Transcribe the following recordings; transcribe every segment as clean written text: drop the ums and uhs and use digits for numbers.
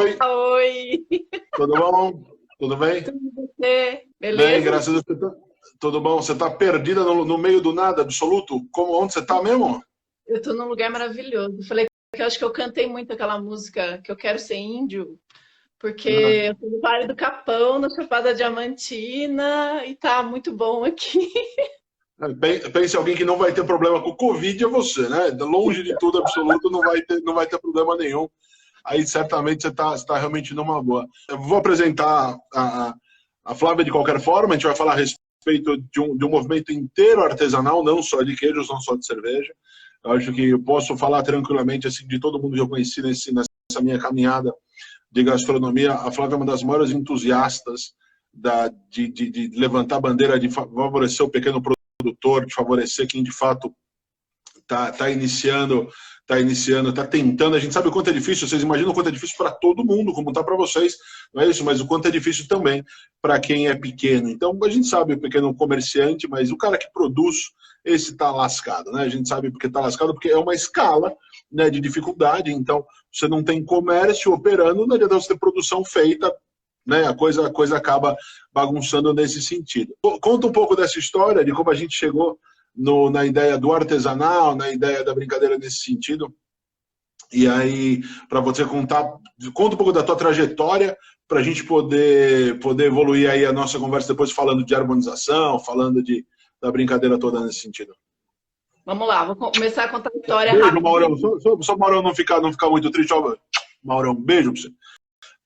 Oi, Oi, tudo bom? Tudo bem? tudo você? Bem, Beleza? graças a Deus. Tudo bom? Você está perdida no meio do nada absoluto? Onde você está mesmo? Eu tô num lugar maravilhoso. Falei que eu acho que eu cantei muito aquela música que eu quero ser índio, porque Ah, eu tô no Vale do Capão, na Chapada Diamantina, e tá muito bom aqui. pense em alguém que não vai ter problema com o Covid, é você, né? Longe de tudo absoluto, não vai ter problema nenhum. Aí certamente você tá realmente numa boa. Eu vou apresentar a Flávia de qualquer forma, a gente vai falar a respeito de um movimento inteiro artesanal, não só de queijos, não só de cerveja. Eu acho que eu posso falar tranquilamente assim, de todo mundo que eu conheci nessa minha caminhada de gastronomia. A Flávia é uma das maiores entusiastas de levantar a bandeira, de favorecer o pequeno produtor, de favorecer quem de fato tá iniciando, tá tentando. A gente sabe o quanto é difícil, vocês imaginam o quanto é difícil para todo mundo, como tá para vocês, não é isso, mas o quanto é difícil também para quem é pequeno. Então, a gente sabe o pequeno comerciante, mas o cara que produz, esse tá lascado, né? A gente sabe porque tá lascado, porque é uma escala, né, de dificuldade. Então, você não tem comércio operando, não adianta você ter produção feita, né? A coisa acaba bagunçando nesse sentido. Conta um pouco dessa história, de como a gente chegou na ideia do artesanal, na ideia da brincadeira nesse sentido. E aí, para você conta um pouco da tua trajetória, para a gente poder evoluir aí a nossa conversa depois falando de harmonização, falando da brincadeira toda nesse sentido. Vamos lá, vou começar a contar a história Beijo, Maurão. rapidinho. Só o Maurão não ficar muito triste. Ó, Maurão, beijo pra você.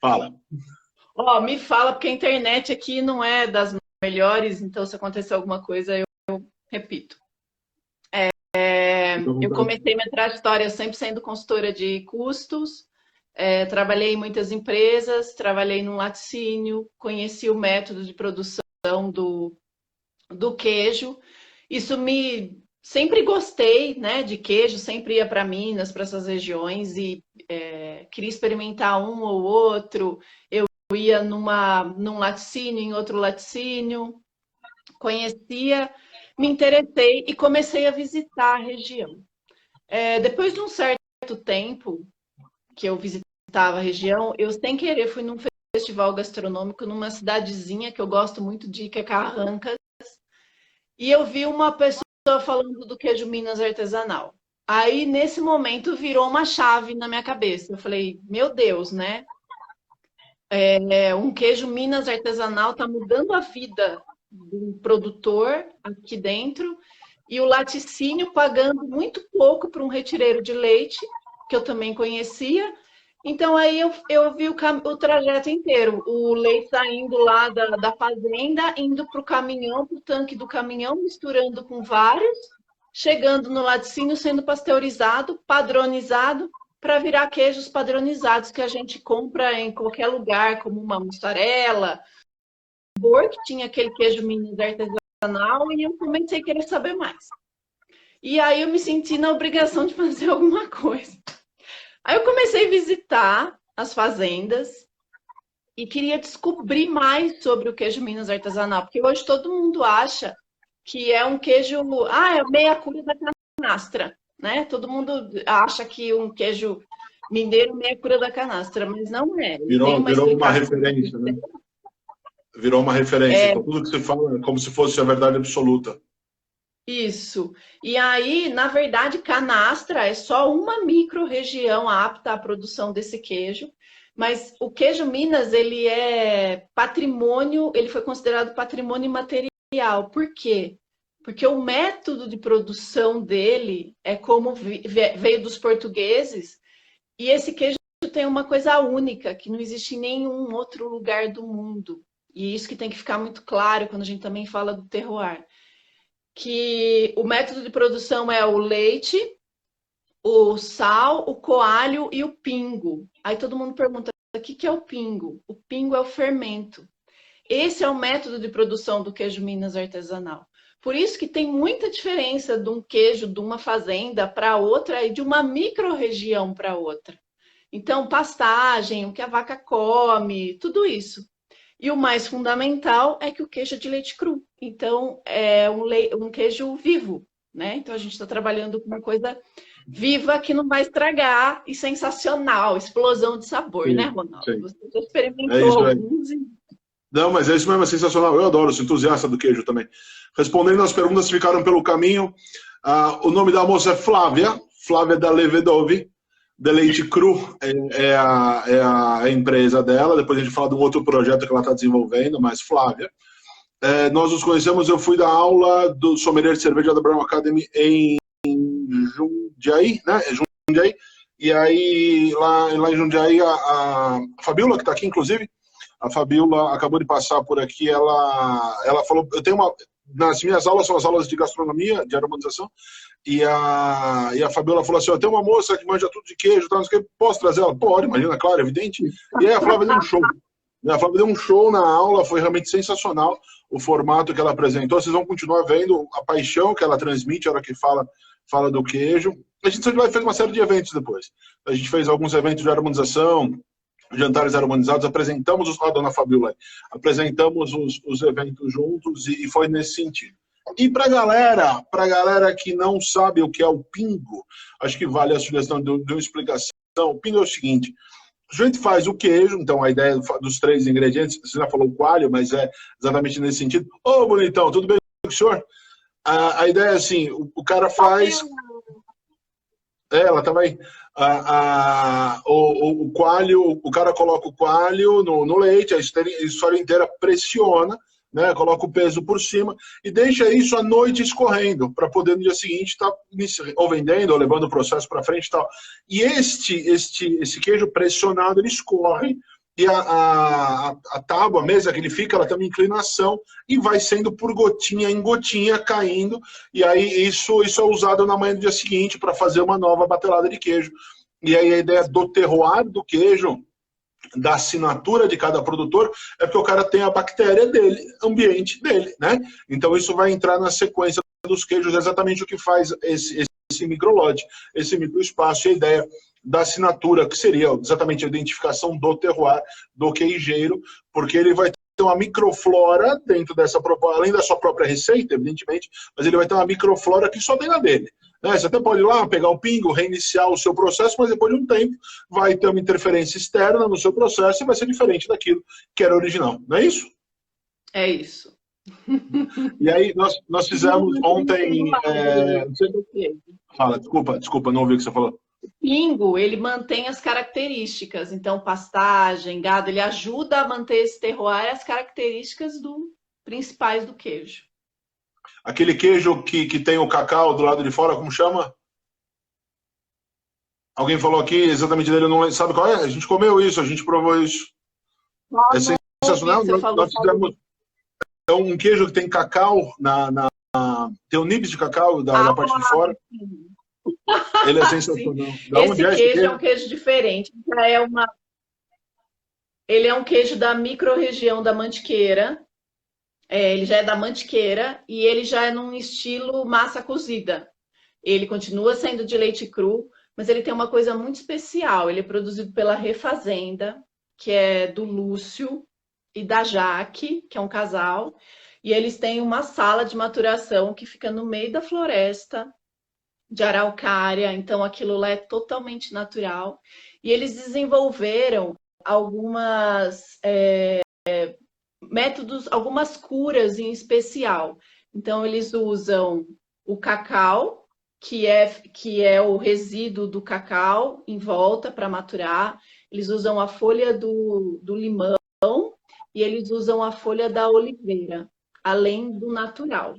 Fala. Ó, me fala, porque a internet aqui não é das melhores, então se acontecer alguma coisa, eu repito. Fica à Eu vontade. comecei minha trajetória sempre sendo consultora de custos, trabalhei em muitas empresas, trabalhei no laticínio, conheci o método de produção do queijo. Isso me sempre gostei, né, de queijo, sempre ia para Minas, para essas regiões e queria experimentar um ou outro. Eu ia num laticínio, em outro laticínio, conhecia, me interessei e comecei a visitar a região. Depois de um certo tempo que eu visitava a região, eu sem querer fui num festival gastronômico numa cidadezinha que eu gosto muito de, que é Carrancas, e eu vi uma pessoa falando do queijo Minas artesanal. Aí, nesse momento, virou uma chave na minha cabeça. Eu falei, meu Deus, né? Um queijo Minas artesanal está mudando a vida do produtor aqui dentro e o laticínio pagando muito pouco para um retireiro de leite, que eu também conhecia. Então, aí eu vi o trajeto inteiro. O leite saindo lá da fazenda, indo para o caminhão, para o tanque do caminhão, misturando com vários, chegando no laticínio, sendo pasteurizado, padronizado, para virar queijos padronizados que a gente compra em qualquer lugar, como uma mussarela, que tinha aquele queijo Minas artesanal, e eu comecei a querer saber mais. E aí eu me senti na obrigação de fazer alguma coisa. Aí eu comecei a visitar as fazendas e queria descobrir mais sobre o queijo Minas artesanal, porque hoje todo mundo acha que é um queijo, é meia cura da canastra, né? Todo mundo acha que um queijo mineiro é meia cura da canastra, mas não é. Ele tem uma Virou uma explicação. referência, né? Virou uma referência. É Então, tudo que se fala é como se fosse a verdade absoluta. isso. E aí, na verdade, canastra é só uma micro-região apta à produção desse queijo. Mas o queijo Minas, ele é patrimônio, ele foi considerado patrimônio imaterial. Por quê? Porque o método de produção dele é como veio dos portugueses, e esse queijo tem uma coisa única, que não existe em nenhum outro lugar do mundo. E isso que tem que ficar muito claro quando a gente também fala do terroir, que o método de produção é o leite, o sal, o coalho e o pingo. Aí todo mundo pergunta, o que é o pingo? O pingo é o fermento. Esse é o método de produção do queijo Minas artesanal. Por isso que tem muita diferença de um queijo de uma fazenda para outra e de uma micro-região para outra. Então, pastagem, o que a vaca come, tudo isso. E o mais fundamental é que o queijo é de leite cru. Então, é um queijo vivo, né? Então, a gente está trabalhando com uma coisa viva que não vai estragar e sensacional, explosão de sabor, Sim, né, Ronaldo? sim. Você já experimentou É isso aí. alguns? Não, mas é isso mesmo, é sensacional. Eu adoro, sou entusiasta do queijo também. Respondendo às perguntas que ficaram pelo caminho, o nome da moça é Flávia, Flávia da Levedove, de Leite Cru é a empresa dela. Depois a gente fala de um outro projeto que ela está desenvolvendo, mas Flávia. Nós nos conhecemos, eu fui dar aula do sommelier de cerveja da Brown Academy em Jundiaí, né? Jundiaí. E aí, lá em Jundiaí, a Fabiola, que está aqui, inclusive, a Fabiola acabou de passar por aqui, ela falou, nas minhas aulas, são as aulas de gastronomia, de harmonização, e a Fabiola falou assim, eu tenho uma moça que manja tudo de queijo, tá, não sei o que, posso trazer ela? Pode, imagina, claro, evidente. E aí a Flávia deu um show. A Flávia deu um show na aula, foi realmente sensacional o formato que ela apresentou. Vocês vão continuar vendo a paixão que ela transmite na hora que fala do queijo. A gente fez uma série de eventos depois. A gente fez alguns eventos de harmonização, jantares harmonizados, apresentamos a dona Fabiola, apresentamos os eventos juntos e foi nesse sentido. E para a galera que não sabe o que é o pingo, acho que vale a sugestão de uma explicação. O pingo é o seguinte, a gente faz o queijo, então a ideia dos 3 ingredientes, você já falou o coalho, mas é exatamente nesse sentido. Ô, bonitão, tudo bem com o senhor? A ideia é assim, o cara faz... ela estava aí. O coalho, o cara coloca o coalho no leite, a história inteira pressiona, né, coloca o peso por cima e deixa isso à noite escorrendo, para poder no dia seguinte estar ou vendendo, ou levando o processo para frente e tal. E esse queijo pressionado, ele escorre, e a tábua, a mesa que ele fica, ela tem uma inclinação e vai sendo por gotinha em gotinha caindo, e aí isso é usado na manhã do dia seguinte para fazer uma nova batelada de queijo. E aí a ideia do terroir do queijo, da assinatura de cada produtor, é porque o cara tem a bactéria dele, ambiente dele, né? Então isso vai entrar na sequência dos queijos, exatamente o que faz esse microlote, esse microespaço, e a ideia da assinatura, que seria exatamente a identificação do terroir, do queijeiro, porque ele vai ter uma microflora dentro dessa, além da sua própria receita, evidentemente, mas ele vai ter uma microflora que só tem na dele. Você até pode ir lá, pegar o pingo, reiniciar o seu processo, mas depois de um tempo vai ter uma interferência externa no seu processo e vai ser diferente daquilo que era original. Não é isso? É isso. E aí nós fizemos ontem... Fala, desculpa, não ouvi o que você falou. O pingo, ele mantém as características, então pastagem, gado, ele ajuda a manter esse terroir e as características principais do queijo. Aquele queijo que tem o cacau do lado de fora, como chama? Alguém falou aqui exatamente dele, eu não lembro. Sabe qual é? A gente comeu isso, a gente provou isso. É sensacional. Nós fizemos um queijo que tem cacau, tem o nibs de cacau da parte de fora. Sim. Ele é sensacional. Esse queijo é um queijo diferente. Ele é um queijo da micro-região da Mantiqueira. Ele já é da Mantiqueira e ele já é num estilo massa cozida. Ele continua sendo de leite cru, mas ele tem uma coisa muito especial. Ele é produzido pela Refazenda, que é do Lúcio e da Jaque, que é um casal. E eles têm uma sala de maturação que fica no meio da floresta de araucária, então aquilo lá é totalmente natural. E eles desenvolveram algumas métodos, algumas curas em especial. Então eles usam o cacau, que é o resíduo do cacau em volta para maturar. Eles usam a folha do limão e eles usam a folha da oliveira, além do natural.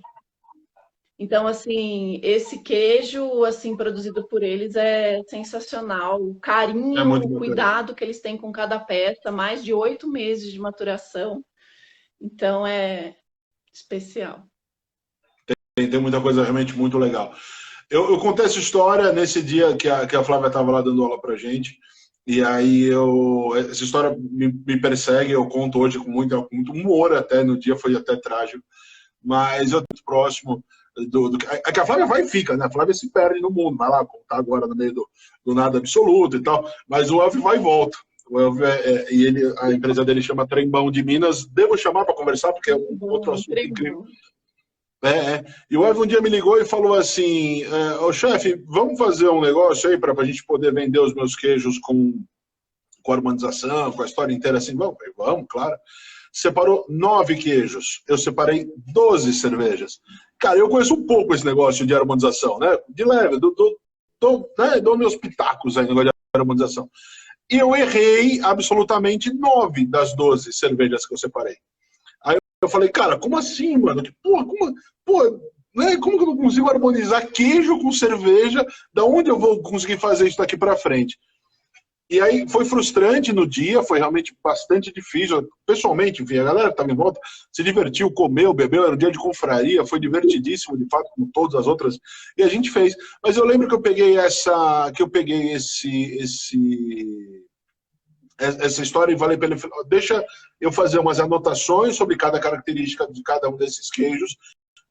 Então, assim, esse queijo, assim, produzido por eles é sensacional. O carinho, o cuidado que eles têm com cada peça, mais de 8 meses de maturação. Então, é especial. Tem muita coisa realmente muito legal. Eu contei essa história nesse dia que a Flávia estava lá dando aula pra gente. E aí, essa história me persegue, eu conto hoje com muito humor até, no dia foi até trágico. Mas eu estou próximo... É que a Flávia vai e fica, né? A Flávia se perde no mundo, vai lá contar agora no meio do nada absoluto e tal, mas o Elvio vai e volta. O Elvio a empresa dele chama Trembão de Minas. Devo chamar para conversar, porque é um outro assunto incrível. E o Evan um dia me ligou e falou assim, ô chefe, vamos fazer um negócio aí para a gente poder vender os meus queijos com harmonização, com a história inteira assim? Vamos, claro. Separou 9 queijos, eu separei 12 cervejas. Cara, eu conheço um pouco esse negócio de harmonização, né? De leve, dou meus pitacos aí no negócio de harmonização. E eu errei absolutamente 9 das 12 cervejas que eu separei. Aí eu falei, cara, como assim, mano? Como que eu não consigo harmonizar queijo com cerveja? Da onde eu vou conseguir fazer isso daqui pra frente? E aí foi frustrante no dia, foi realmente bastante difícil. Pessoalmente, enfim, a galera que estava em volta se divertiu, comeu, bebeu, era um dia de confraria, foi divertidíssimo, de fato, como todas as outras, e a gente fez. Mas eu lembro que eu peguei essa história e falei para ele, deixa eu fazer umas anotações sobre cada característica de cada um desses queijos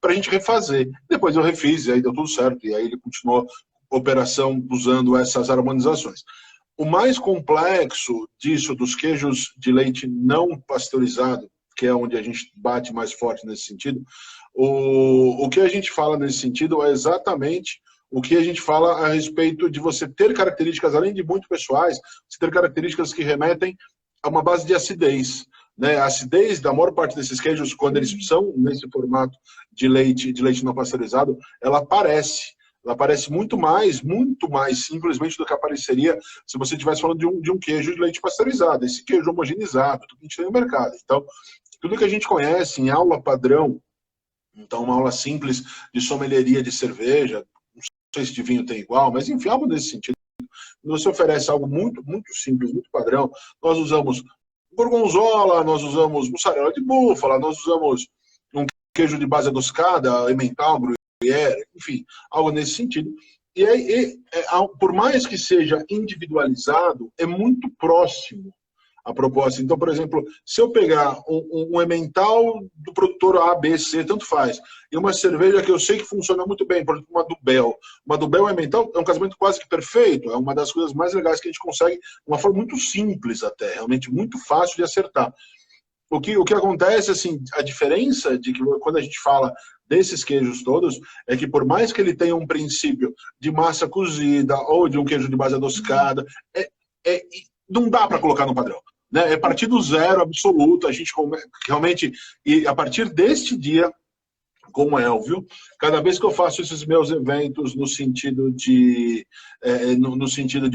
para a gente refazer. Depois eu refiz, e aí deu tudo certo, e aí ele continuou a operação usando essas harmonizações. O mais complexo disso, dos queijos de leite não pasteurizado, que é onde a gente bate mais forte nesse sentido, o que a gente fala nesse sentido é exatamente o que a gente fala a respeito de você ter características, além de muito pessoais, você ter características que remetem a uma base de acidez. Né? A acidez da maior parte desses queijos, quando eles são nesse formato de leite não pasteurizado, ela aparece muito mais simplesmente do que apareceria se você estivesse falando de um queijo de leite pasteurizado, esse queijo homogeneizado, tudo que a gente tem no mercado. Então, tudo que a gente conhece em aula padrão, então uma aula simples de sommelieria de cerveja, não sei se de vinho tem igual, mas enfim, algo nesse sentido. Quando você oferece algo muito, muito simples, muito padrão, nós usamos gorgonzola, nós usamos mussarela de búfala, nós usamos um queijo de base adocicada, emmental, enfim, algo nesse sentido. E aí, por mais que seja individualizado, é muito próximo a proposta. Então, por exemplo, se eu pegar um emmental do produtor A, B, C, tanto faz, e uma cerveja que eu sei que funciona muito bem, por exemplo, uma Dubel emmental é um casamento quase que perfeito, é uma das coisas mais legais que a gente consegue, de uma forma muito simples até, realmente muito fácil de acertar. O que acontece, assim, a diferença de que quando a gente fala desses queijos todos, é que por mais que ele tenha um princípio de massa cozida ou de um queijo de base adocicada, não dá para colocar no padrão. Né? É partir do zero absoluto, a gente realmente, e a partir deste dia, como é óbvio, cada vez que eu faço esses meus eventos no sentido de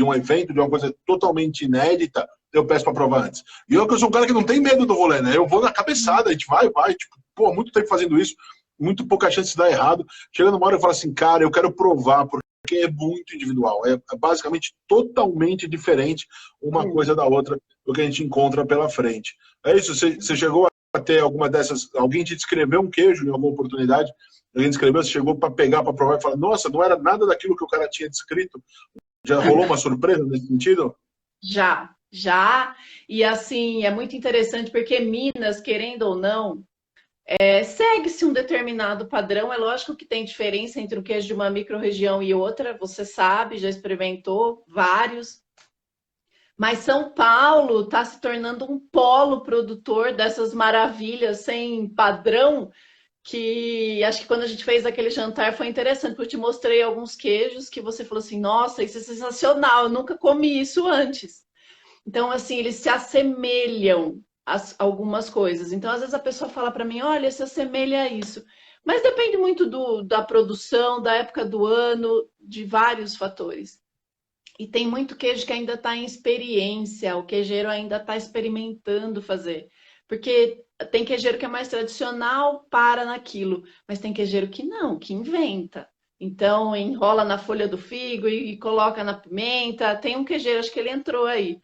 um evento, de uma coisa totalmente inédita, eu peço para provar antes. E eu sou um cara que não tem medo do rolê, né? Eu vou na cabeçada, a gente vai, tipo, muito tempo fazendo isso, muito pouca chance de dar errado. Chegando uma hora eu falo assim, cara, eu quero provar, porque é muito individual. É basicamente totalmente diferente uma coisa da outra do que a gente encontra pela frente. É isso, você chegou a ter alguma dessas, alguém te descreveu um queijo em alguma oportunidade, alguém descreveu, você chegou para pegar, para provar e falar, nossa, não era nada daquilo que o cara tinha descrito? Já rolou uma surpresa nesse sentido? Já. E assim, é muito interessante porque Minas, querendo ou não, segue-se um determinado padrão. É lógico que tem diferença entre o queijo de uma micro-região e outra, você sabe, já experimentou vários. Mas São Paulo está se tornando um polo produtor dessas maravilhas sem padrão, que acho que quando a gente fez aquele jantar foi interessante, porque eu te mostrei alguns queijos que você falou assim, nossa, isso é sensacional, eu nunca comi isso antes. Então, assim, eles se assemelham a algumas coisas. Então, às vezes a pessoa fala para mim, olha, se assemelha a isso. Mas depende muito da produção, da época do ano, de vários fatores. E tem muito queijo que ainda está em experiência, o queijeiro ainda está experimentando fazer. Porque tem queijeiro que é mais tradicional, para naquilo, mas tem queijeiro que não, que inventa. Então, enrola na folha do figo e coloca na pimenta. Tem um queijeiro, acho que ele entrou aí.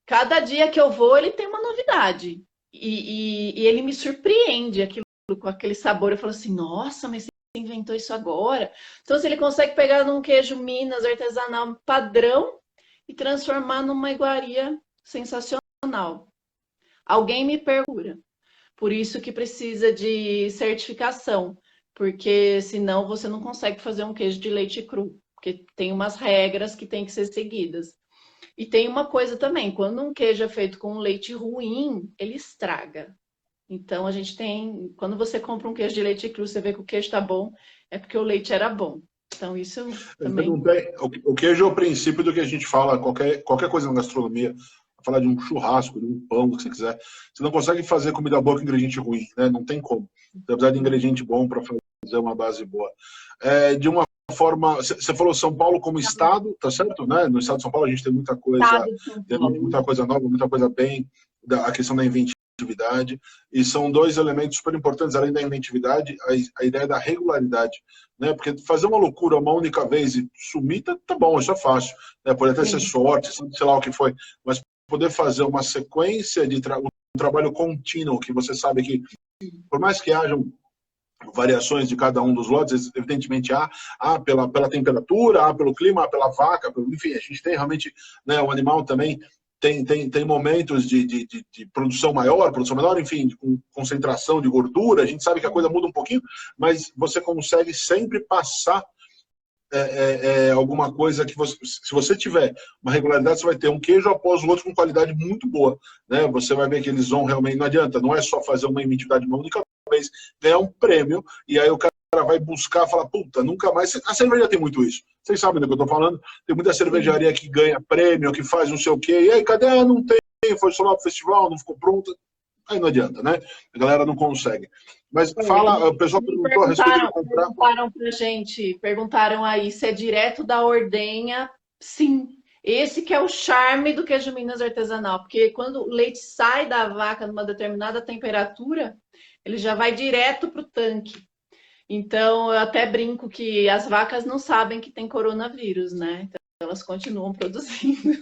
Cada dia que eu vou, ele tem uma novidade. E ele me surpreende aquilo, com aquele sabor. Eu falo assim, nossa, mas inventou isso agora. Então, se ele consegue pegar num queijo Minas artesanal padrão e transformar numa iguaria sensacional. Alguém me pergunta. Por isso que precisa de certificação, porque senão você não consegue fazer um queijo de leite cru, porque tem umas regras que têm que ser seguidas. E tem uma coisa também, quando um queijo é feito com leite ruim, ele estraga. Então, a gente tem... Quando você compra um queijo de leite cru, você vê que o queijo está bom, é porque o leite era bom. Então, isso também... O queijo é o princípio do que a gente fala, qualquer coisa na gastronomia, falar de um churrasco, de um pão, o que você quiser. Você não consegue fazer comida boa com ingrediente ruim, né? Não tem como. Você precisa de ingrediente bom para fazer uma base boa. De uma forma, você falou São Paulo como estado, tá certo, né? No estado de São Paulo a gente tem muita coisa nova, muita coisa bem, a questão da inventividade, e são dois elementos super importantes, além da inventividade, a ideia da regularidade, né? Porque fazer uma loucura uma única vez e sumir, tá bom, isso é fácil, né? Pode até ser sorte, sei lá o que foi, mas poder fazer uma sequência de um trabalho contínuo, que você sabe que, por mais que hajam variações de cada um dos lotes, evidentemente há pela temperatura, há pelo clima, há pela vaca, enfim, a gente tem realmente, né, o animal também tem momentos de produção maior, produção menor, enfim, com concentração de gordura, a gente sabe que a coisa muda um pouquinho, mas você consegue sempre passar alguma coisa que se você tiver uma regularidade, você vai ter um queijo após o outro com qualidade muito boa, né? Você vai ver que eles vão realmente, não adianta, não é só fazer uma inventividade uma única vez, ganhar um prêmio, e aí o cara vai buscar, fala, puta, nunca mais, a cerveja tem muito isso, vocês sabem do que eu tô falando, tem muita cervejaria que ganha prêmio, que faz não sei o quê, e aí, cadê? Não tem, foi só lá pro festival, não ficou pronta, aí não adianta, né? A galera não consegue. Mas fala, o pessoal perguntou a respeito de comprar. Perguntaram pra gente, perguntaram aí se é direto da ordenha. Sim, esse que é o charme do queijo Minas artesanal, porque quando o leite sai da vaca numa determinada temperatura, ele já vai direto pro tanque. Então, eu até brinco que as vacas não sabem que tem coronavírus, né? Então, elas continuam produzindo.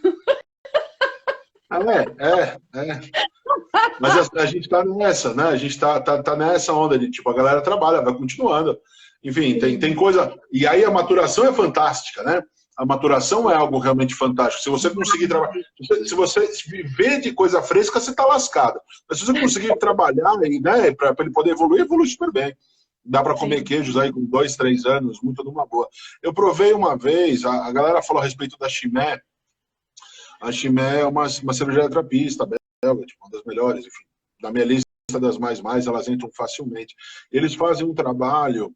Mas a gente está nessa, né? A gente tá nessa onda de, tipo, a galera trabalha, vai continuando. Enfim, tem coisa... E aí a maturação é fantástica, né? A maturação é algo realmente fantástico. Se você conseguir trabalhar... Se você viver de coisa fresca, você está lascado. Mas se você conseguir trabalhar, né, para ele poder evoluir, evolui super bem. Dá para comer queijos aí com 2, 3 anos, muito numa boa. Eu provei uma vez, a galera falou a respeito da Chimay. A Chimay é uma cervejaria trapista, belga, tipo, uma das melhores, enfim. Na minha lista das mais, elas entram facilmente. Eles fazem um trabalho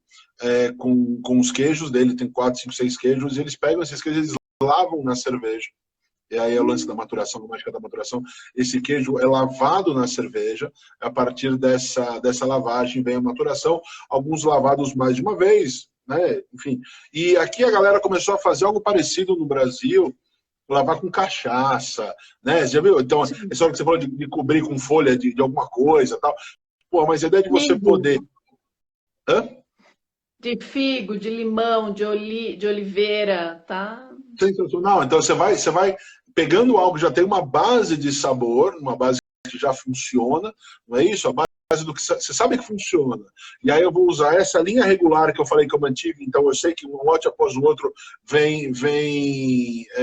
com os queijos dele, tem 4, 5, 6 queijos, e eles pegam esses queijos, eles lavam na cerveja. E aí é o lance da maturação, a mágica da maturação. Esse queijo é lavado na cerveja, a partir dessa lavagem vem a maturação, alguns lavados mais de uma vez, né? Enfim. E aqui a galera começou a fazer algo parecido no Brasil, lavar com cachaça, né? Você já viu? Então, essa hora que você falou de cobrir com folha de alguma coisa e tal. Pô, mas a ideia de você poder... Hã? De figo, de limão, de oliveira, tá? Sensacional. Então, você vai pegando algo que já tem uma base de sabor, uma base que já funciona, não é isso? A base do que você sabe que funciona. E aí eu vou usar essa linha regular que eu falei que eu mantive, então eu sei que um lote após o outro vem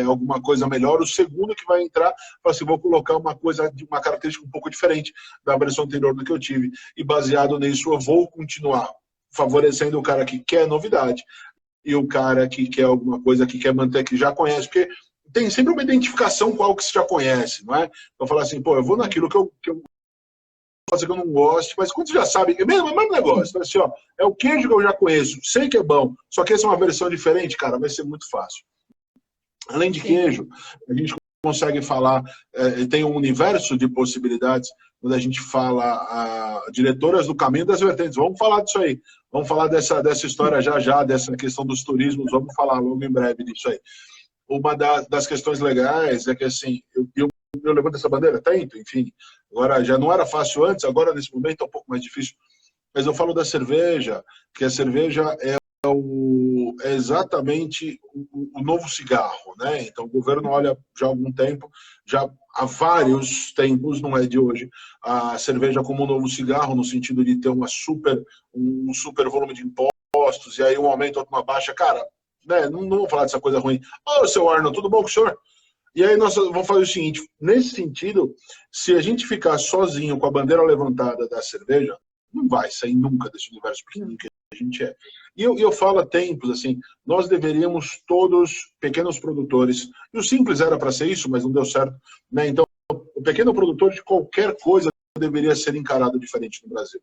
alguma coisa melhor. O segundo que vai entrar, assim, vou colocar uma característica um pouco diferente da versão anterior do que eu tive. E baseado nisso, eu vou continuar favorecendo o cara que quer novidade e o cara que quer alguma coisa, que quer manter, que já conhece, porque tem sempre uma identificação com algo que você já conhece, não é? Então, falar assim, pô, eu vou naquilo que eu fazer que eu não gosto, mas quando você já sabe, é o mesmo negócio, assim, ó, é o queijo que eu já conheço, sei que é bom, só que essa é uma versão diferente, cara, vai ser muito fácil. Além de queijo, a gente consegue falar, tem um universo de possibilidades, quando a gente fala diretoras do caminho das vertentes, vamos falar disso aí, vamos falar dessa história já, dessa questão dos turismos, vamos falar logo em breve disso aí. Uma das questões legais é que, assim, eu levanto essa bandeira, tento, enfim, agora já não era fácil antes, agora nesse momento é um pouco mais difícil, mas eu falo da cerveja, que a cerveja é exatamente o novo cigarro, né? Então o governo olha já há algum tempo, já há vários tempos, não é de hoje, a cerveja como um novo cigarro, no sentido de ter um super volume de impostos, e aí um aumento, outro uma baixa, cara, né? Não vou falar dessa coisa ruim. Ô, seu Arnold, tudo bom com o senhor? E aí nós vamos fazer o seguinte, nesse sentido, se a gente ficar sozinho com a bandeira levantada da cerveja, não vai sair nunca desse universo pequenininho que a gente é. E eu falo há tempos, assim, nós deveríamos todos, pequenos produtores, e o Simples era para ser isso, mas não deu certo, né? Então, o pequeno produtor de qualquer coisa deveria ser encarado diferente no Brasil.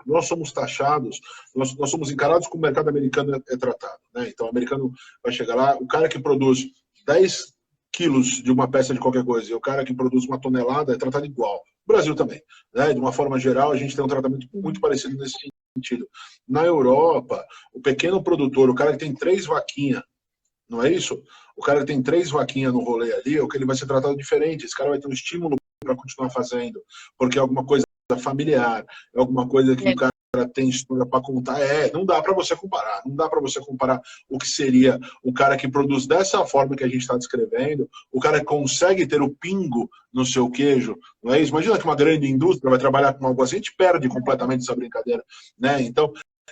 Nós somos taxados, nós somos encarados como o mercado americano é tratado, né? Então, o americano vai chegar lá, o cara que produz 10 quilos de uma peça de qualquer coisa e o cara que produz uma tonelada é tratado igual. O Brasil também, né? De uma forma geral, a gente tem um tratamento muito parecido nesse sentido. Na Europa, o pequeno produtor, o cara que tem 3 vaquinhas, não é isso? O cara que tem 3 vaquinhas no rolê ali, o que ele vai ser tratado diferente. Esse cara vai ter um estímulo para continuar fazendo, porque é alguma coisa familiar, é alguma coisa que o cara tem história para contar. Não dá para você comparar. Não dá para você comparar o que seria o cara que produz dessa forma que a gente está descrevendo, o cara que consegue ter o pingo no seu queijo, não é isso? Imagina que uma grande indústria vai trabalhar com algo assim, a gente perde completamente essa brincadeira, né? Então,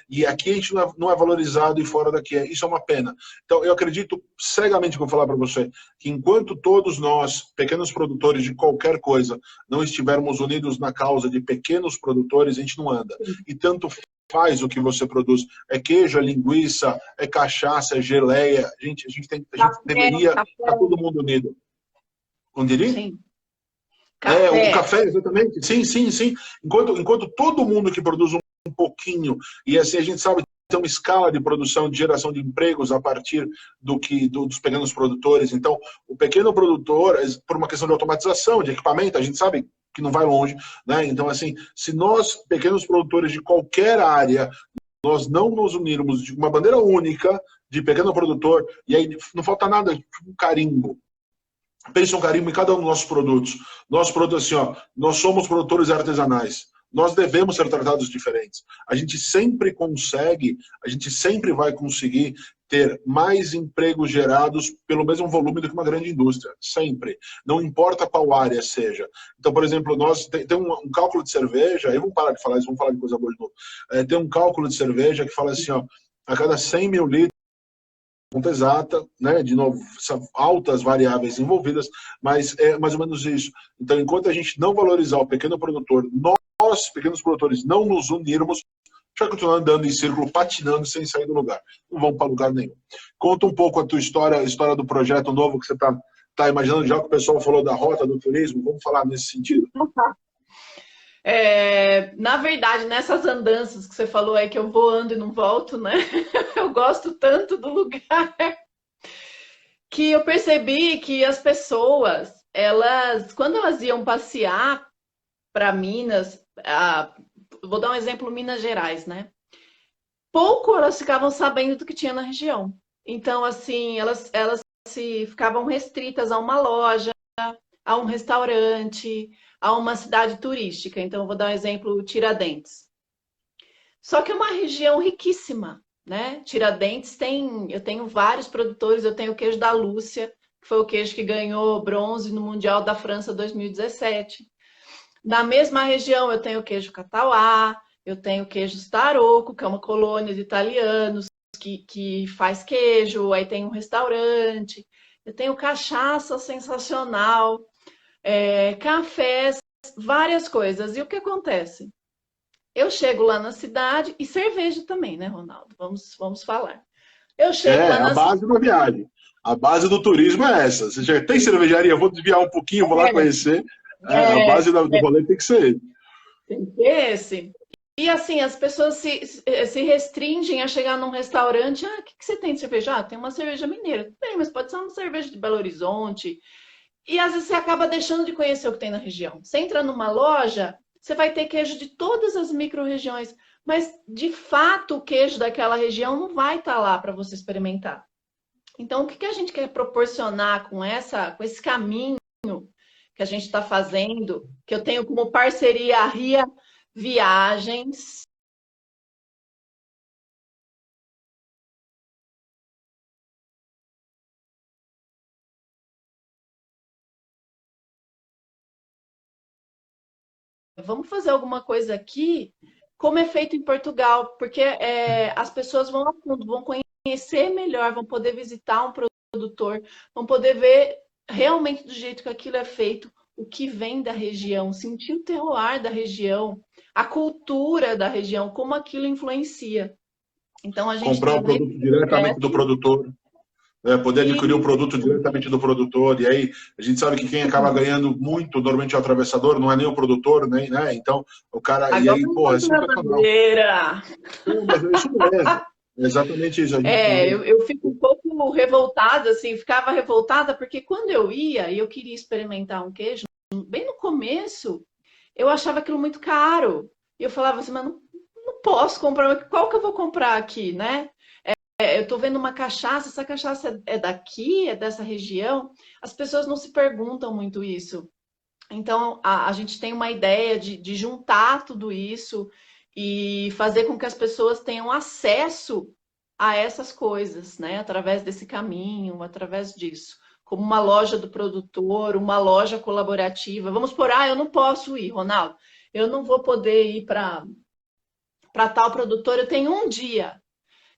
e aqui a gente não é valorizado e fora daqui. Isso é uma pena. Então, eu acredito cegamente que eu vou falar para você, que enquanto todos nós, pequenos produtores de qualquer coisa, não estivermos unidos na causa de pequenos produtores, a gente não anda. E tanto faz o que você produz. É queijo, é linguiça, é cachaça, é geleia. A gente deveria estar todo mundo unido. Onde diria? Sim. O café, exatamente. Sim, sim, sim. Enquanto todo mundo que produz um pouquinho, e assim a gente sabe tem uma escala de produção, de geração de empregos a partir dos pequenos produtores. Então, o pequeno produtor, por uma questão de automatização, de equipamento, a gente sabe que não vai longe, né? Então, assim, se nós, pequenos produtores de qualquer área, nós não nos unirmos de uma bandeira única de pequeno produtor, e aí não falta nada, tipo um carimbo. Pensa um carimbo em cada um dos nossos produtos. Nossos produtos, assim, ó, nós somos produtores artesanais. Nós devemos ser tratados diferentes. A gente sempre vai conseguir ter mais empregos gerados pelo mesmo volume do que uma grande indústria. Sempre. Não importa qual área seja. Então, por exemplo, nós tem um cálculo de cerveja, aí vamos parar de falar isso, vamos falar de coisa boa de novo. Tem um cálculo de cerveja que fala assim, ó, a cada 100 mil litros, conta exata, né? De novo, são altas variáveis envolvidas, mas é mais ou menos isso. Então, enquanto a gente não valorizar o pequeno produtor, nós, pequenos produtores, não nos unirmos, a gente vai continuar andando em círculo, patinando sem sair do lugar. Não vamos para lugar nenhum. Conta um pouco a tua história, a história do projeto novo que você tá imaginando, já que o pessoal falou da rota do turismo, vamos falar nesse sentido. Na verdade, nessas andanças que você falou aí, que eu vou, ando e não volto, né? Eu gosto tanto do lugar que eu percebi que as pessoas, quando elas iam passear para Minas, vou dar um exemplo, Minas Gerais, né? Pouco elas ficavam sabendo do que tinha na região. Então, assim, elas ficavam restritas a uma loja, a um restaurante, a uma cidade turística. Então, eu vou dar um exemplo, Tiradentes. Só que é uma região riquíssima, né? Tiradentes eu tenho vários produtores, eu tenho o queijo da Lúcia, que foi o queijo que ganhou bronze no Mundial da França 2017. Na mesma região eu tenho o queijo Catauá, eu tenho o queijo Staroco, que é uma colônia de italianos que faz queijo, aí tem um restaurante, eu tenho cachaça sensacional, cafés, várias coisas. E o que acontece? Eu chego lá na cidade, e cerveja também, né, Ronaldo? Vamos falar. Eu chego lá a base da viagem. A base do turismo é essa. Você já tem cervejaria, vou desviar um pouquinho, vou lá conhecer. A base do rolê tem que ser. Tem que ser esse. E assim, as pessoas se restringem a chegar num restaurante. O que você tem de cerveja? Tem uma cerveja mineira. Tem, mas pode ser uma cerveja de Belo Horizonte. E às vezes você acaba deixando de conhecer o que tem na região. Você entra numa loja, você vai ter queijo de todas as micro-regiões. Mas, de fato, o queijo daquela região não vai estar lá para você experimentar. Então, o que a gente quer proporcionar com esse caminho que a gente está fazendo, que eu tenho como parceria a Ria Viagens. Vamos fazer alguma coisa aqui, como é feito em Portugal, porque as pessoas vão a fundo, vão conhecer melhor, vão poder visitar um produtor, vão poder ver realmente do jeito que aquilo é feito, o que vem da região, sentir o terroir da região, a cultura da região, como aquilo influencia. Então a gente comprar o produto diretamente do produtor. né? Poder adquirir o produto diretamente do produtor, e aí a gente sabe que quem acaba ganhando muito, normalmente é o atravessador, não é nem o produtor, nem, né? Então, o cara, e Agora aí, eu pô, é boto na sensacional. bandeira. Não, mas é isso mesmo. É exatamente isso. A gente Eu fico um pouco revoltada, assim, ficava revoltada, porque quando eu ia e eu queria experimentar um queijo, bem no começo, eu achava aquilo muito caro. E eu falava assim, mas não posso comprar, qual que eu vou comprar aqui, né? Eu estou vendo uma cachaça, essa cachaça é daqui, é dessa região? As pessoas não se perguntam muito isso. Então, a gente tem uma ideia de juntar tudo isso e fazer com que as pessoas tenham acesso a essas coisas, né? Através desse caminho, através disso. Como uma loja do produtor, uma loja colaborativa. Vamos por, eu não posso ir, Ronaldo. Eu não vou poder ir para tal produtor, eu tenho um dia.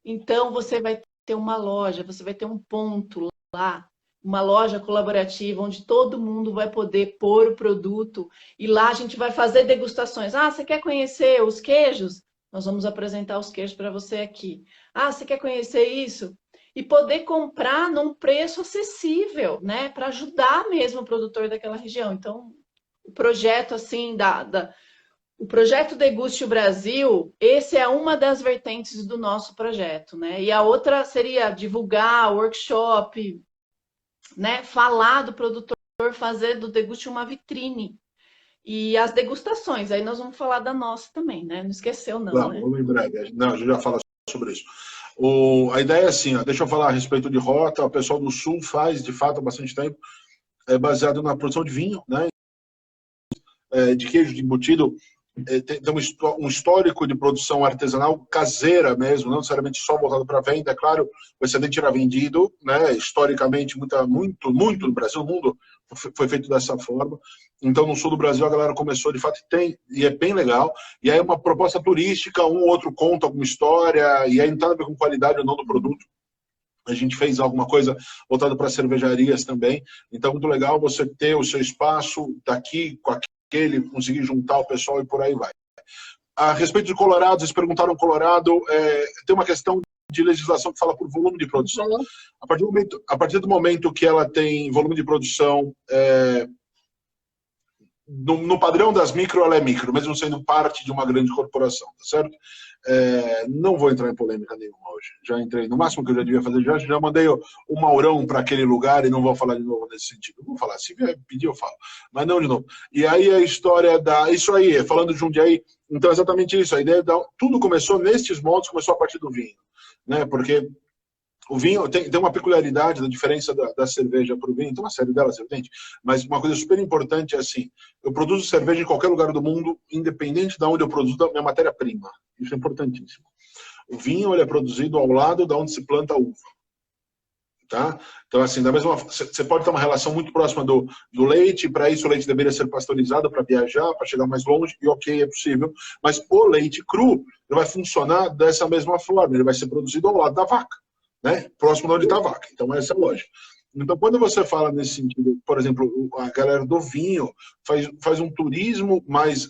Então, você vai ter uma loja, você vai ter um ponto lá, uma loja colaborativa, onde todo mundo vai poder pôr o produto e lá a gente vai fazer degustações. Você quer conhecer os queijos? Nós vamos apresentar os queijos para você aqui. Você quer conhecer isso? E poder comprar num preço acessível, né? Para ajudar mesmo o produtor daquela região. Então, o projeto, assim, o projeto Deguste o Brasil, esse é uma das vertentes do nosso projeto, né? E a outra seria divulgar, workshop, né? Falar do produtor, fazer do Deguste uma vitrine. E as degustações, aí nós vamos falar da nossa também, né? Não esqueceu não, Vamos, né? vamos em breve. Não, a gente já fala sobre isso. A ideia é assim, ó, deixa eu falar a respeito de rota, o pessoal do Sul faz, de fato, há bastante tempo, é baseado na produção de vinho, né? De queijo, de embutido, tem um histórico de produção artesanal caseira mesmo, não necessariamente só voltado para venda. É claro, o excedente era vendido, né? Historicamente, muito no Brasil, no mundo, foi feito dessa forma. Então, no sul do Brasil, a galera começou, de fato, e é bem legal. E aí, uma proposta turística, um ou outro conta alguma história, e aí não tem nada a ver com qualidade ou não do produto. A gente fez alguma coisa voltada para cervejarias também. Então, muito legal você ter o seu espaço daqui com aquele, conseguir juntar o pessoal e por aí vai. A respeito de Colorado, vocês perguntaram Colorado, tem uma questão de legislação que fala por volume de produção. A partir do momento que ela tem volume de produção, no padrão das micro, ela é micro, mesmo sendo parte de uma grande corporação, tá certo? Não vou entrar em polêmica nenhuma hoje. Já entrei, no máximo que eu já devia fazer, já mandei o Maurão para aquele lugar e não vou falar de novo nesse sentido. Vou falar, se vier pedir eu falo, mas não de novo. E aí a história isso aí, falando de Jundiaí, então é exatamente isso, a ideia tudo começou nestes moldes, começou a partir do vinho, né? Porque o vinho tem uma peculiaridade da diferença da cerveja para o vinho, tem uma série delas, evidente, mas uma coisa super importante é assim, eu produzo cerveja em qualquer lugar do mundo, independente de onde eu produzo da minha matéria-prima. Isso é importantíssimo. O vinho ele é produzido ao lado de onde se planta a uva. Tá? Então, assim, você pode ter uma relação muito próxima do leite, para isso o leite deveria ser pasteurizado para viajar, para chegar mais longe, e ok, é possível, mas o leite cru ele vai funcionar dessa mesma forma, ele vai ser produzido ao lado da vaca, né? Próximo de onde está a vaca. Então, essa é a lógica. Então, quando você fala nesse sentido, por exemplo, a galera do vinho faz um turismo mais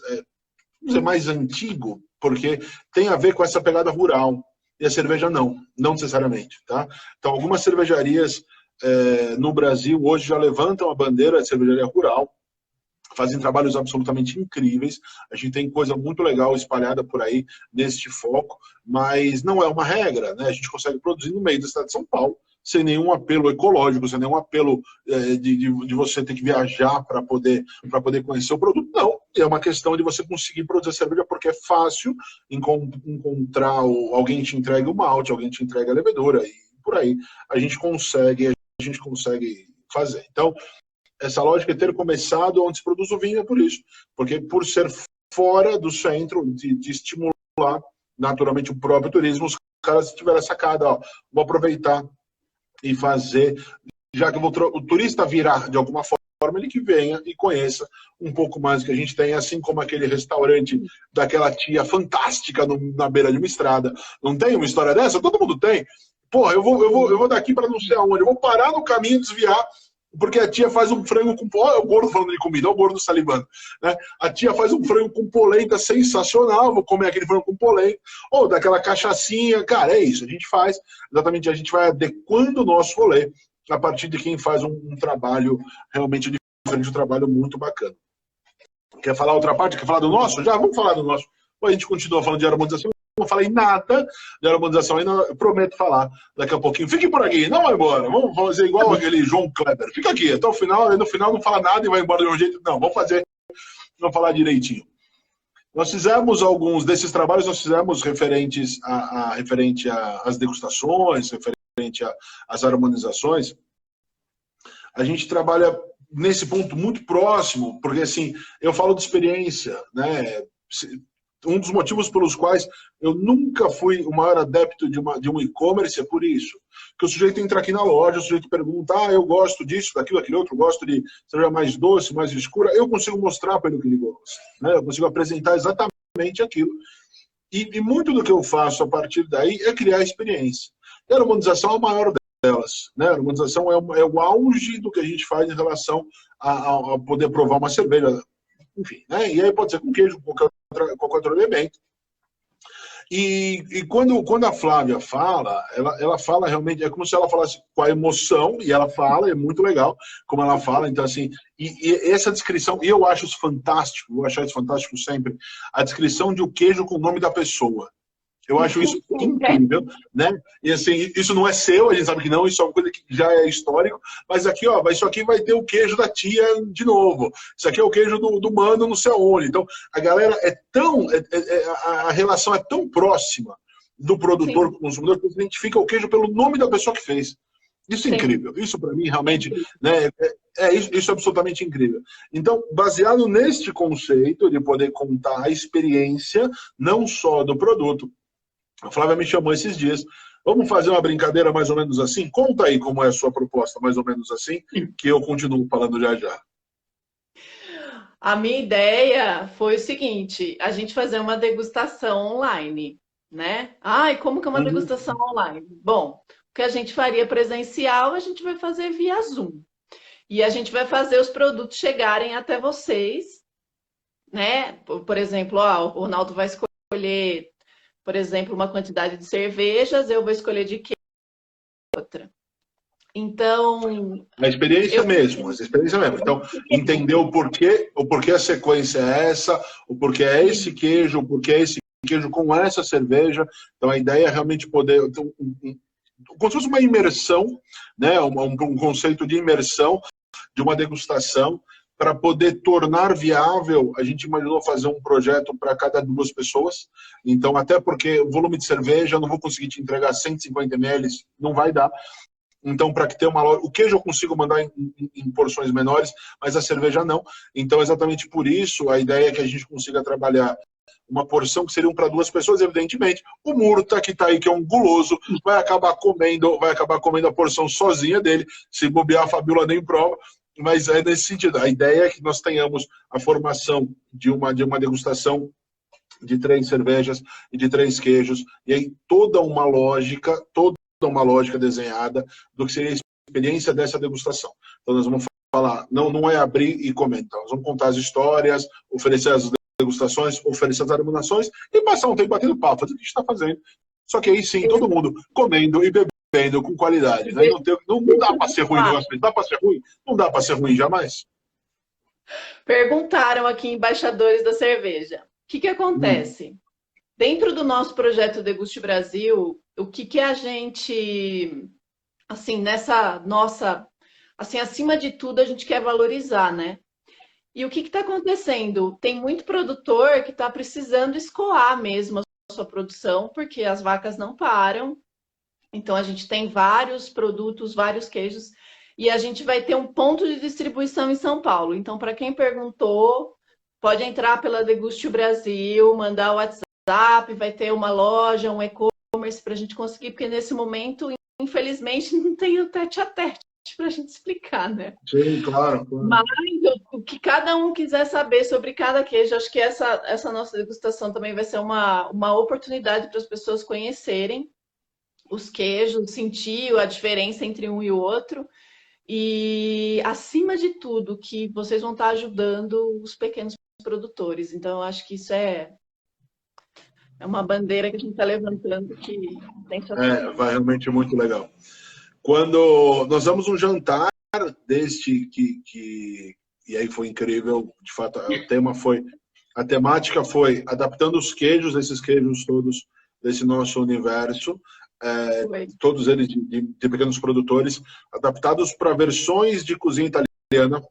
antigo, porque tem a ver com essa pegada rural. E a cerveja não necessariamente. Tá? Então, algumas cervejarias no Brasil hoje já levantam a bandeira de cervejaria rural, fazem trabalhos absolutamente incríveis. A gente tem coisa muito legal espalhada por aí neste foco, mas não é uma regra, né? A gente consegue produzir no meio da cidade de São Paulo, sem nenhum apelo ecológico, sem nenhum apelo de você ter que viajar para poder conhecer o produto. Não, é uma questão de você conseguir produzir cerveja, porque é fácil encontrar alguém te entrega o malte, alguém te entrega a levedura, e por aí a gente consegue fazer. Então, essa lógica é ter começado onde se produz o vinho é por isso, porque por ser fora do centro, de estimular naturalmente o próprio turismo, os caras tiveram a sacada, vou aproveitar e fazer, já que o turista virá de alguma forma, ele que venha e conheça um pouco mais do que a gente tem, assim como aquele restaurante daquela tia fantástica na beira de uma estrada. Não tem uma história dessa? Todo mundo tem. Porra, eu vou daqui para não sei aonde, eu vou parar no caminho, desviar, porque a tia faz um frango com... Olha o gordo falando de comida, olha o gordo salivando. Né? A tia faz um frango com polenta sensacional, vou comer aquele frango com polenta. Ou daquela cachaçinha, cara, é isso. A gente faz, exatamente, a gente vai adequando o nosso rolê a partir de quem faz um trabalho realmente diferente, um trabalho muito bacana. Quer falar outra parte? Quer falar do nosso? Já, vamos falar do nosso. Ou a gente continua falando de harmonização. Não falei nada de harmonização ainda, eu prometo falar daqui a pouquinho. Fique por aqui, não vai embora. Vamos fazer igual aquele João Kleber. Fica aqui, até o final, aí no final não fala nada e vai embora de um jeito. Não, vamos fazer, vamos falar direitinho. Nós fizemos alguns desses trabalhos, nós fizemos referente às degustações, referente às harmonizações. A gente trabalha nesse ponto muito próximo, porque assim, eu falo de experiência, né? Um dos motivos pelos quais eu nunca fui o maior adepto de um e-commerce é por isso. Que o sujeito entra aqui na loja, o sujeito pergunta, eu gosto disso, daquilo, aquele outro, gosto de seja mais doce, mais escura. Eu consigo mostrar para ele o que ele gosta. Né? Eu consigo apresentar exatamente aquilo. E muito do que eu faço a partir daí é criar experiência. E a harmonização é a maior delas. Né? A harmonização é o auge do que a gente faz em relação a poder provar uma cerveja. Enfim, né? E aí pode ser com queijo, com qualquer outro elemento. E quando a Flávia fala, ela fala realmente, é como se ela falasse com a emoção, e ela fala, é muito legal como ela fala, então assim, e essa descrição, e eu acho isso fantástico, vou achar isso fantástico sempre, a descrição de o queijo com o nome da pessoa. Eu acho isso incrível, né? E assim, isso não é seu, a gente sabe que não, isso é uma coisa que já é histórico, mas aqui, ó, isso aqui vai ter o queijo da tia de novo. Isso aqui é o queijo do mano não sei onde. Então, a galera a relação é tão próxima do produtor com o consumidor que você identifica o queijo pelo nome da pessoa que fez. Isso é incrível. Isso, para mim, realmente, né, isso é absolutamente incrível. Então, baseado neste conceito de poder contar a experiência, não só do produto, a Flávia me chamou esses dias. Vamos fazer uma brincadeira mais ou menos assim? Conta aí como é a sua proposta, mais ou menos assim, que eu continuo falando já já. A minha ideia foi o seguinte, a gente fazer uma degustação online, né? E como que é uma degustação online? Bom, o que a gente faria presencial, a gente vai fazer via Zoom. E a gente vai fazer os produtos chegarem até vocês, né? Por exemplo, o Ronaldo vai escolher, por exemplo, uma quantidade de cervejas, eu vou escolher de que outra. Então... A experiência mesmo. Então, entender o porquê a sequência é essa, o porquê é esse queijo, o porquê é esse queijo com essa cerveja. Então, a ideia é realmente poder... como se fosse uma imersão, né? um conceito de imersão, de uma degustação, para poder tornar viável, a gente imaginou fazer um projeto para cada 2 pessoas. Então, até porque o volume de cerveja, eu não vou conseguir te entregar 150 ml, não vai dar. Então, para que tenha uma loja... O queijo eu consigo mandar em porções menores, mas a cerveja não. Então, exatamente por isso, a ideia é que a gente consiga trabalhar uma porção que seriam para 2 pessoas, evidentemente. O Murta, que está aí, que é um guloso, vai acabar comendo a porção sozinha dele. Se bobear, a Fabiola nem prova. Mas é nesse sentido. A ideia é que nós tenhamos a formação de uma degustação de 3 cervejas e de 3 queijos. E aí toda uma lógica desenhada do que seria a experiência dessa degustação. Então nós vamos falar, não é abrir e comentar. Nós vamos contar as histórias, oferecer as degustações, oferecer as harmonizações e passar um tempo batendo papo, fazer o que a gente está fazendo. Só que aí sim, todo mundo comendo e bebendo com qualidade. Né? Não dá para ser ruim, dá para ser ruim? Não dá para ser ruim jamais. Perguntaram aqui, embaixadores da cerveja, o que acontece? Dentro do nosso projeto Deguste Brasil, o que a gente, assim, nessa nossa, assim, acima de tudo, a gente quer valorizar, né? E o que está acontecendo? Tem muito produtor que está precisando escoar mesmo a sua produção, porque as vacas não param. Então, a gente tem vários produtos, vários queijos, e a gente vai ter um ponto de distribuição em São Paulo. Então, para quem perguntou, pode entrar pela Deguste Brasil, mandar o WhatsApp, vai ter uma loja, um e-commerce para a gente conseguir, porque nesse momento, infelizmente, não tem o tete-a-tete para a gente explicar, né? Sim, claro. Mas o que cada um quiser saber sobre cada queijo, acho que essa nossa degustação também vai ser uma oportunidade para as pessoas conhecerem os queijos, sentir a diferença entre um e o outro. e, acima de tudo, que vocês vão estar ajudando os pequenos produtores. Então, eu acho que isso é uma bandeira que a gente está levantando que tem Vai realmente muito legal. Quando nós damos um jantar deste e aí foi incrível, de fato, a temática foi adaptando os queijos, esses queijos todos desse nosso universo, todos eles de pequenos produtores, adaptados para versões de cozinha italiana.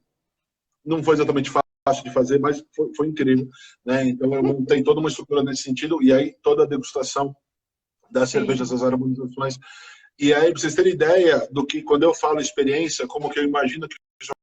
Não foi exatamente fácil de fazer, mas foi incrível, né? Então eu montei toda uma estrutura nesse sentido, e aí toda a degustação das cervejas, das harmonizações. E aí, para vocês terem ideia do que, quando eu falo experiência, como que eu imagino que o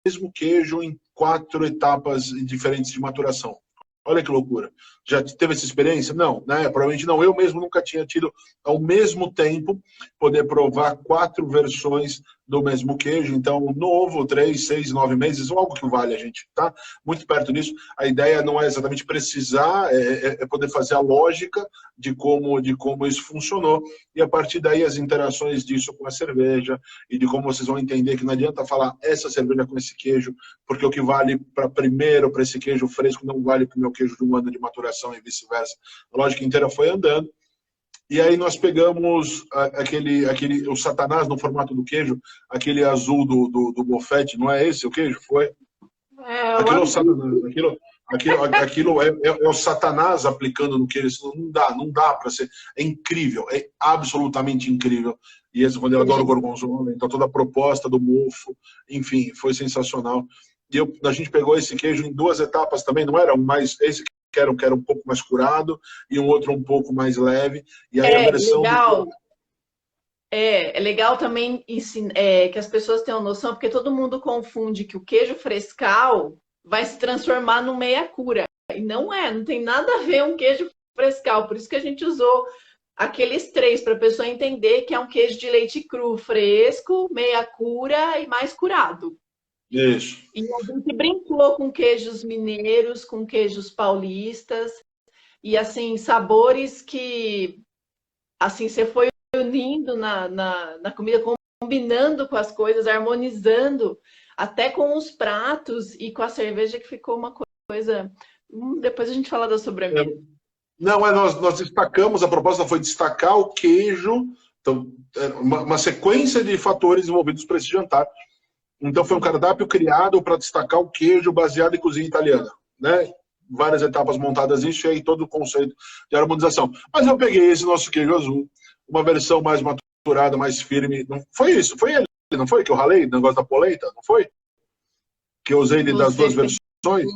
mesmo queijo em 4 etapas diferentes de maturação. Olha que loucura. Já teve essa experiência? Não, né? Provavelmente não. Eu mesmo nunca tinha tido, ao mesmo tempo, poder provar 4 versões do mesmo queijo. Então, novo, 3, 6, 9 meses, ou algo que vale a gente, tá? Muito perto disso. A ideia não é exatamente precisar, é poder fazer a lógica de como isso funcionou. E a partir daí, as interações disso com a cerveja e de como vocês vão entender que não adianta falar essa cerveja com esse queijo, porque o que vale para primeiro, para esse queijo fresco, não vale para o meu queijo de um ano de maturação e vice-versa. A lógica inteira foi andando. E aí nós pegamos o Satanás no formato do queijo, aquele azul do Buffett, não é esse o queijo? Foi? Aquilo é o Satanás. Aquilo é o Satanás aplicando no queijo. Isso não dá para ser. É incrível, é absolutamente incrível. E esse, quando eu adoro gorgonzola, então toda a proposta do mofo, enfim, foi sensacional. E a gente pegou esse queijo em 2 etapas também, não era esse que era um pouco mais curado e um outro um pouco mais leve. E aí a versão legal. É legal também que as pessoas tenham noção, porque todo mundo confunde que o queijo frescal vai se transformar no meia cura. E não tem nada a ver um queijo frescal. Por isso que a gente usou aqueles 3, para a pessoa entender que é um queijo de leite cru, fresco, meia cura e mais curado. Isso. E a gente brincou com queijos mineiros, com queijos paulistas, e assim, sabores que assim, você foi unindo na comida, combinando com as coisas, harmonizando, até com os pratos e com a cerveja, que ficou uma coisa... Depois a gente fala da sobremesa. Não, nós destacamos, a proposta foi destacar o queijo, então, uma sequência de fatores envolvidos para esse jantar. Então foi um cardápio criado para destacar o queijo baseado em cozinha italiana, né? Várias etapas montadas nisso e aí todo o conceito de harmonização. Mas eu peguei esse nosso queijo azul, uma versão mais maturada, mais firme. Não foi isso? Foi ele, não foi? Que eu ralei o negócio da polenta, não foi? Que eu usei das 2 versões.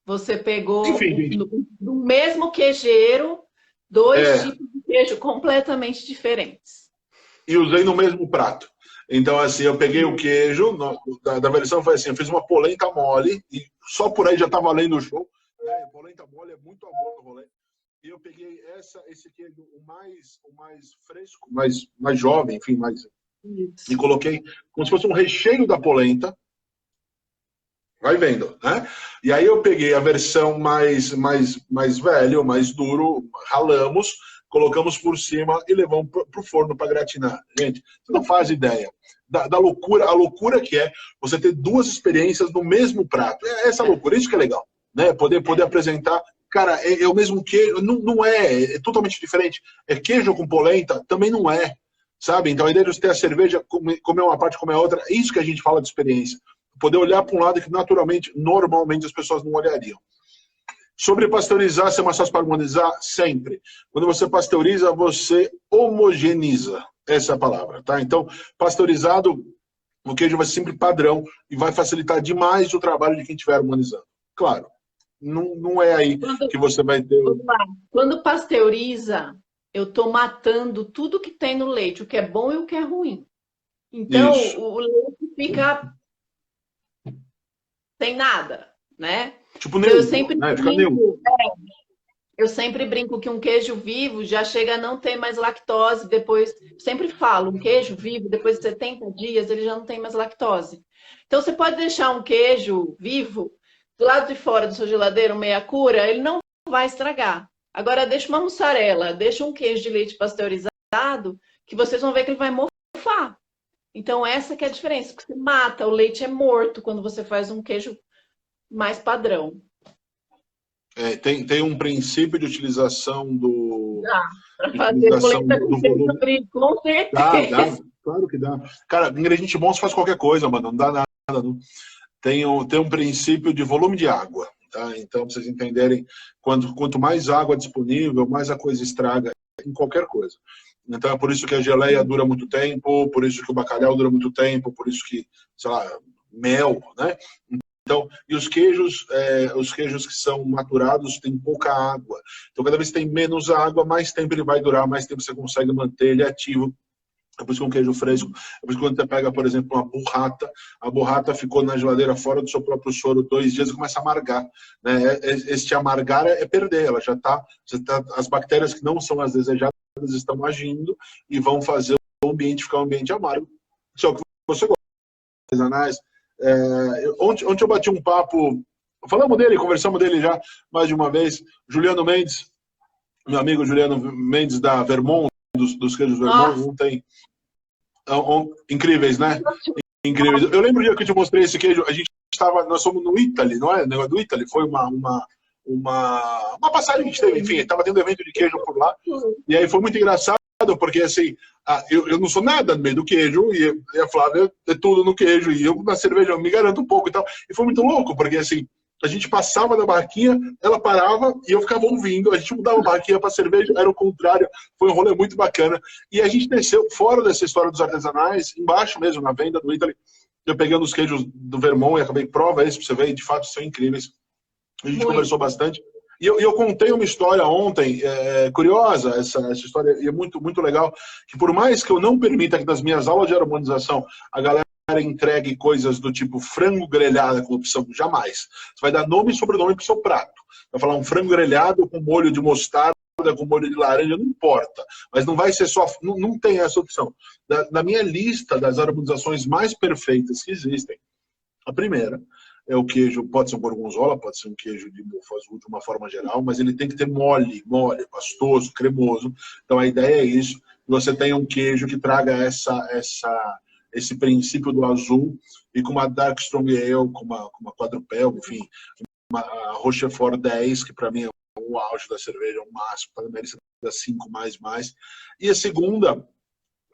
Você pegou do mesmo queijeiro 2 tipos de queijo completamente diferentes. E usei no mesmo prato. Então, assim, eu peguei o queijo, da versão foi assim, eu fiz uma polenta mole, e só por aí já tá valendo o show. Né? Polenta mole é muito amor no rolê. E eu peguei esse queijo, o mais fresco, mais jovem, enfim, e coloquei como se fosse um recheio da polenta. Vai vendo, né? E aí eu peguei a versão mais velho, mais duro, ralamos, colocamos por cima e levamos para o forno para gratinar. Gente, você não faz ideia da loucura, a loucura que é você ter 2 experiências no mesmo prato. É essa loucura, isso que é legal, né? Poder apresentar, cara, é o mesmo queijo, não é totalmente diferente. É queijo com polenta, também não é, sabe? Então a ideia de você ter a cerveja, comer uma parte, comer a outra, é isso que a gente fala de experiência. Poder olhar para um lado que normalmente as pessoas não olhariam. Sobre pasteurizar, ser mais fácil para harmonizar? Sempre. Quando você pasteuriza, você homogeneiza. Essa é a palavra, tá? Então, pasteurizado, o queijo vai ser sempre padrão e vai facilitar demais o trabalho de quem estiver harmonizando. Claro, não é aí que você vai ter... Quando pasteuriza, eu estou matando tudo que tem no leite, o que é bom e o que é ruim. Então, o leite fica sem nada, né? Tipo neutro, né? Fica neutro. Eu sempre brinco que um queijo vivo já chega a não ter mais lactose depois. Sempre falo, um queijo vivo, depois de 70 dias, ele já não tem mais lactose. Então, você pode deixar um queijo vivo do lado de fora da sua geladeira, meia cura, ele não vai estragar. Agora, deixa uma mussarela, deixa um queijo de leite pasteurizado, que vocês vão ver que ele vai mofar. Então, essa que é a diferença, porque você mata, o leite é morto quando você faz um queijo mais padrão. Tem um princípio de utilização do, Dá para de fazer utilização polenta do com queijo volume. brie, com Dá, certeza. claro que dá. Cara, ingrediente bom você faz qualquer coisa, mano, não dá nada. Não. Tem um princípio de volume de água, tá? Então, pra vocês entenderem, quanto mais água disponível, mais a coisa estraga em qualquer coisa. Então, é por isso que a geleia dura muito tempo, por isso que o bacalhau dura muito tempo, por isso que, sei lá, mel, né? Então, e os queijos que são maturados têm pouca água. Então, cada vez que tem menos água, mais tempo ele vai durar, mais tempo você consegue manter ele ativo. É por isso que um queijo fresco, é por isso que quando você pega, por exemplo, uma burrata, a burrata ficou na geladeira fora do seu próprio soro 2 dias e começa a amargar. Né? Este amargar é perder, ela já está, as bactérias que não são as desejadas estão agindo e vão fazer o ambiente ficar um ambiente amargo. Isso é o que você gosta de artesanais. Ontem eu bati um papo, falamos dele, conversamos dele já mais de uma vez, Juliano Mendes, meu amigo Juliano Mendes da Vermont, dos queijos Vermont, Nossa, ontem. Incríveis, né? Incríveis. Eu lembro o dia que eu te mostrei esse queijo, nós fomos no Italy, não é? O negócio do Italy foi uma passagem que a gente teve, enfim, estava tendo evento de queijo por lá, e aí foi muito engraçado, porque assim, eu não sou nada no meio do queijo, e a Flávia é tudo no queijo, e eu na cerveja eu me garanto um pouco e tal, e foi muito louco, porque assim, a gente passava da barraquinha, ela parava e eu ficava ouvindo. A gente mudava a barraquinha para cerveja, era o contrário. Foi um rolê muito bacana. E a gente desceu fora dessa história dos artesanais, embaixo mesmo, na venda do Italy. Eu pegando os queijos do Vermont e acabei, prova esse para você ver, e de fato são incríveis. A gente conversou bastante. E eu contei uma história ontem, curiosa, essa história, e é muito, muito legal, que por mais que eu não permita que nas minhas aulas de harmonização a galera entregue coisas do tipo frango grelhado com opção, jamais. Você vai dar nome e sobrenome para o seu prato. Vai falar um frango grelhado com molho de mostarda, com molho de laranja, não importa. Mas não vai ser só, não tem essa opção. Na minha lista das harmonizações mais perfeitas que existem, a primeira é o queijo, pode ser um gorgonzola, pode ser um queijo de mofa azul de uma forma geral, mas ele tem que ter mole, pastoso, cremoso. Então a ideia é isso, você tem um queijo que traga esse princípio do azul e com uma Dark Strong Ale, com uma quadrupel, enfim, uma Rochefort 10, que para mim é o auge da cerveja, o máximo, para mim da 5 mais. E a segunda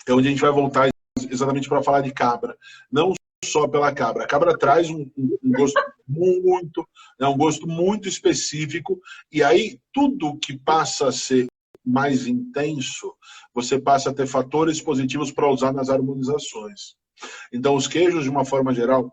é onde a gente vai voltar exatamente para falar de cabra. Não só pela cabra. A cabra traz um gosto muito, um gosto muito específico, e aí tudo que passa a ser mais intenso, você passa a ter fatores positivos para usar nas harmonizações. Então, os queijos, de uma forma geral,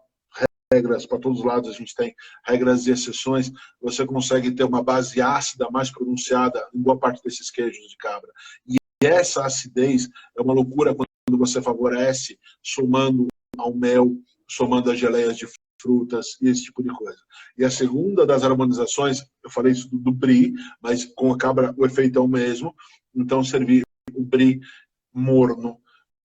regras para todos os lados, a gente tem regras e exceções, você consegue ter uma base ácida mais pronunciada em boa parte desses queijos de cabra. E essa acidez é uma loucura quando você favorece, somando ao mel, somando as geleias de frutas e esse tipo de coisa. E a segunda das harmonizações, eu falei isso do brie, mas com a cabra o efeito é o mesmo. Então, servir o brie morno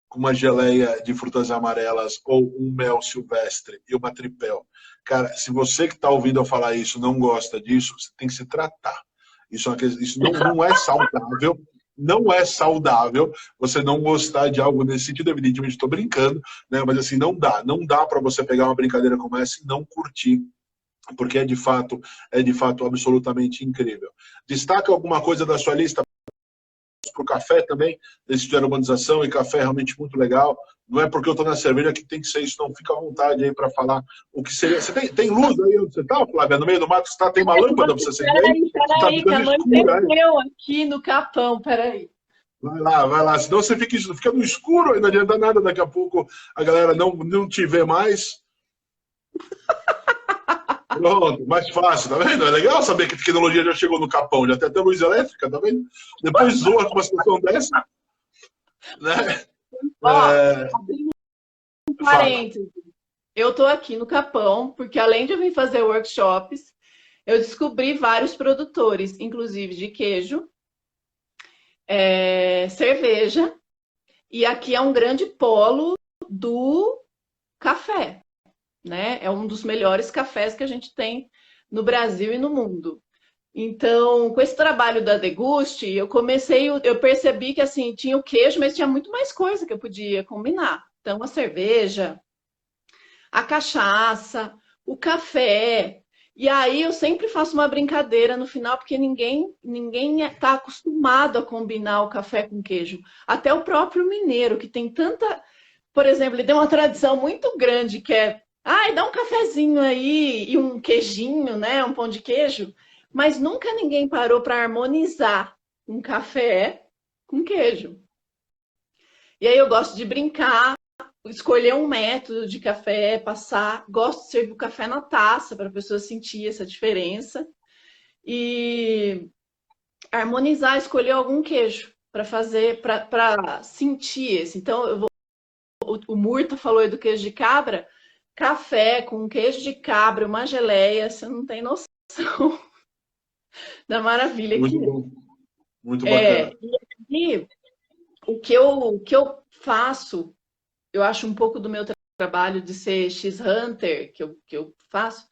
com uma geleia de frutas amarelas ou um mel silvestre e uma tripel. Cara, se você que está ouvindo eu falar isso não gosta disso, você tem que se tratar. Isso não é saudável. Não é saudável você não gostar de algo nesse sentido. Evidentemente, estou brincando, né? Mas assim, não dá para você pegar uma brincadeira como essa e não curtir, porque é de fato absolutamente incrível. Destaca alguma coisa da sua lista para o café também, desse de harmonização, e café é realmente muito legal. Não é porque eu estou na cerveja que tem que ser isso, não. Fica à vontade aí para falar o que seria. Você tem luz aí onde você está, Flávia? No meio do mato, tem uma lâmpada para você acender aí? Peraí, que anoiteceu aqui no Capão, peraí. Vai lá, senão você fica no escuro e não adianta nada, daqui a pouco a galera não te vê mais. Pronto, mais fácil, tá vendo? É legal saber que a tecnologia já chegou no Capão, já tem até luz elétrica, tá vendo? Depois zoa com uma situação dessa, né? Abrindo um parênteses. Eu tô aqui no Capão, porque além de eu vir fazer workshops, eu descobri vários produtores, inclusive de queijo, cerveja, e aqui é um grande polo do café, né? É um dos melhores cafés que a gente tem no Brasil e no mundo. Então, com esse trabalho da Deguste, eu percebi que assim, tinha o queijo, mas tinha muito mais coisa que eu podia combinar. Então, a cerveja, a cachaça, o café. E aí eu sempre faço uma brincadeira no final, porque ninguém está acostumado a combinar o café com queijo. Até o próprio mineiro, que tem tanta... Por exemplo, ele tem uma tradição muito grande, que é... Ai, dá um cafezinho aí e um queijinho, né? Um pão de queijo. Mas nunca ninguém parou para harmonizar um café com queijo. E aí eu gosto de brincar, escolher um método de café, passar. Gosto de servir o café na taça para a pessoa sentir essa diferença. E harmonizar, escolher algum queijo para fazer, para sentir esse. Então, o Murta falou aí do queijo de cabra. Café com queijo de cabra, uma geleia, você não tem noção da maravilha que Muito é. bom, muito bacana. E o que eu faço, eu acho um pouco do meu trabalho de ser X-Hunter, que eu faço,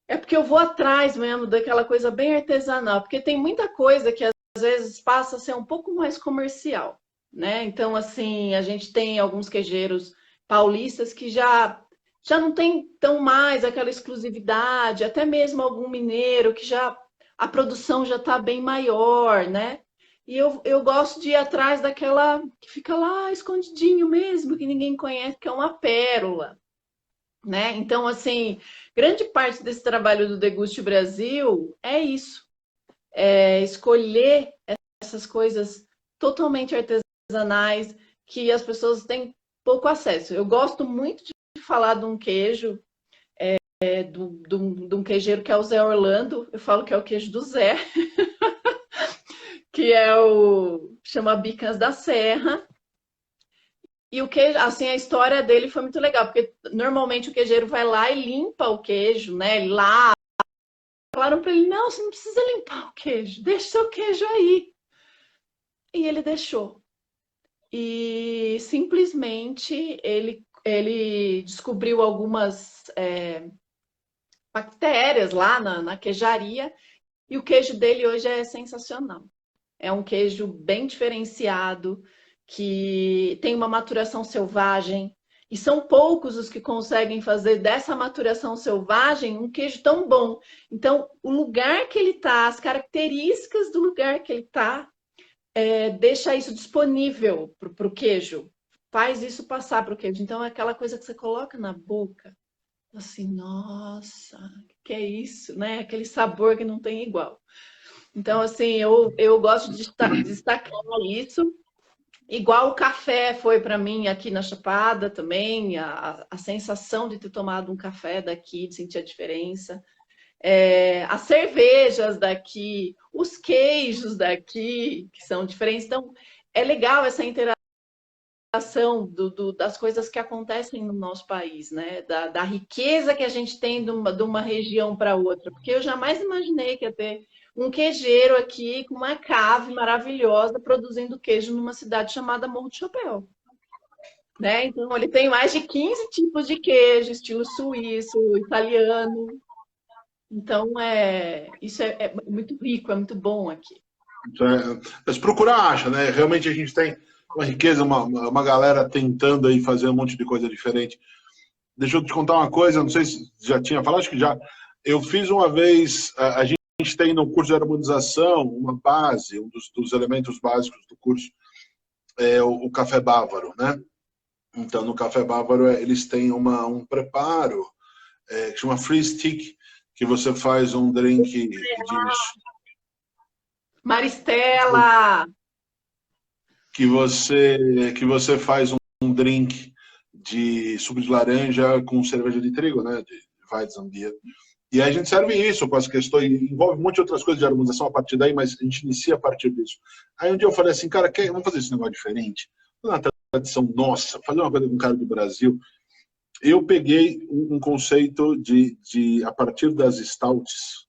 é porque eu vou atrás mesmo daquela coisa bem artesanal, porque tem muita coisa que às vezes passa a ser um pouco mais comercial, né? Então, assim, a gente tem alguns queijeiros paulistas que já não tem tão mais aquela exclusividade, até mesmo algum mineiro que já a produção já está bem maior, né? E eu gosto de ir atrás daquela que fica lá escondidinho mesmo, que ninguém conhece, que é uma pérola, né? Então, assim, grande parte desse trabalho do Deguste Brasil é isso, é escolher essas coisas totalmente artesanais que as pessoas têm pouco acesso. Eu gosto muito de falar de um queijo, de um queijeiro que é o Zé Orlando, eu falo que é o queijo do Zé, que é chama Bicas da Serra. E o queijo, assim, a história dele foi muito legal, porque normalmente o queijeiro vai lá e limpa o queijo, né? Ele lá falaram para ele: não, você não precisa limpar o queijo, deixa seu queijo aí. E ele deixou. E simplesmente ele descobriu algumas bactérias lá na queijaria, e o queijo dele hoje é sensacional. É um queijo bem diferenciado, que tem uma maturação selvagem, e são poucos os que conseguem fazer dessa maturação selvagem um queijo tão bom. Então, o lugar que ele está, as características do lugar que ele está, deixa isso disponível para o queijo, faz isso passar para o queijo. Então, é aquela coisa que você coloca na boca, assim, nossa, que é isso, né? Aquele sabor que não tem igual. Então, assim, eu gosto de destacar isso. Igual o café foi para mim aqui na Chapada também, a sensação de ter tomado um café daqui, de sentir a diferença. As cervejas daqui, os queijos daqui, que são diferentes. Então, é legal essa interação das coisas que acontecem no nosso país, né? Da riqueza que a gente tem de uma região para outra. Porque eu jamais imaginei que ia ter um queijeiro aqui com uma cave maravilhosa produzindo queijo numa cidade chamada Morro do Chapéu. Né? Então, ele tem mais de 15 tipos de queijo, estilo suíço, italiano. Então, isso é muito rico, é muito bom aqui. Mas procurar acha, né? Realmente a gente tem uma riqueza, uma galera tentando aí fazer um monte de coisa diferente. Deixa eu te contar uma coisa, não sei se já tinha falado, acho que já. Eu fiz uma vez, a gente tem no curso de harmonização uma base, um dos elementos básicos do curso é o café bávaro, né? Então, no café bávaro, eles têm um preparo que chama free stick, que você faz um drink de... Maristela! Que você faz um drink de suco de laranja com cerveja de trigo, né? De Weizenbier. E aí a gente serve isso com as questões, envolve um monte de outras coisas de harmonização a partir daí, mas a gente inicia a partir disso. Aí um dia eu falei assim, cara, vamos fazer esse negócio diferente? Na tradição nossa, fazer uma coisa com o cara do Brasil. Eu peguei um conceito a partir das stouts,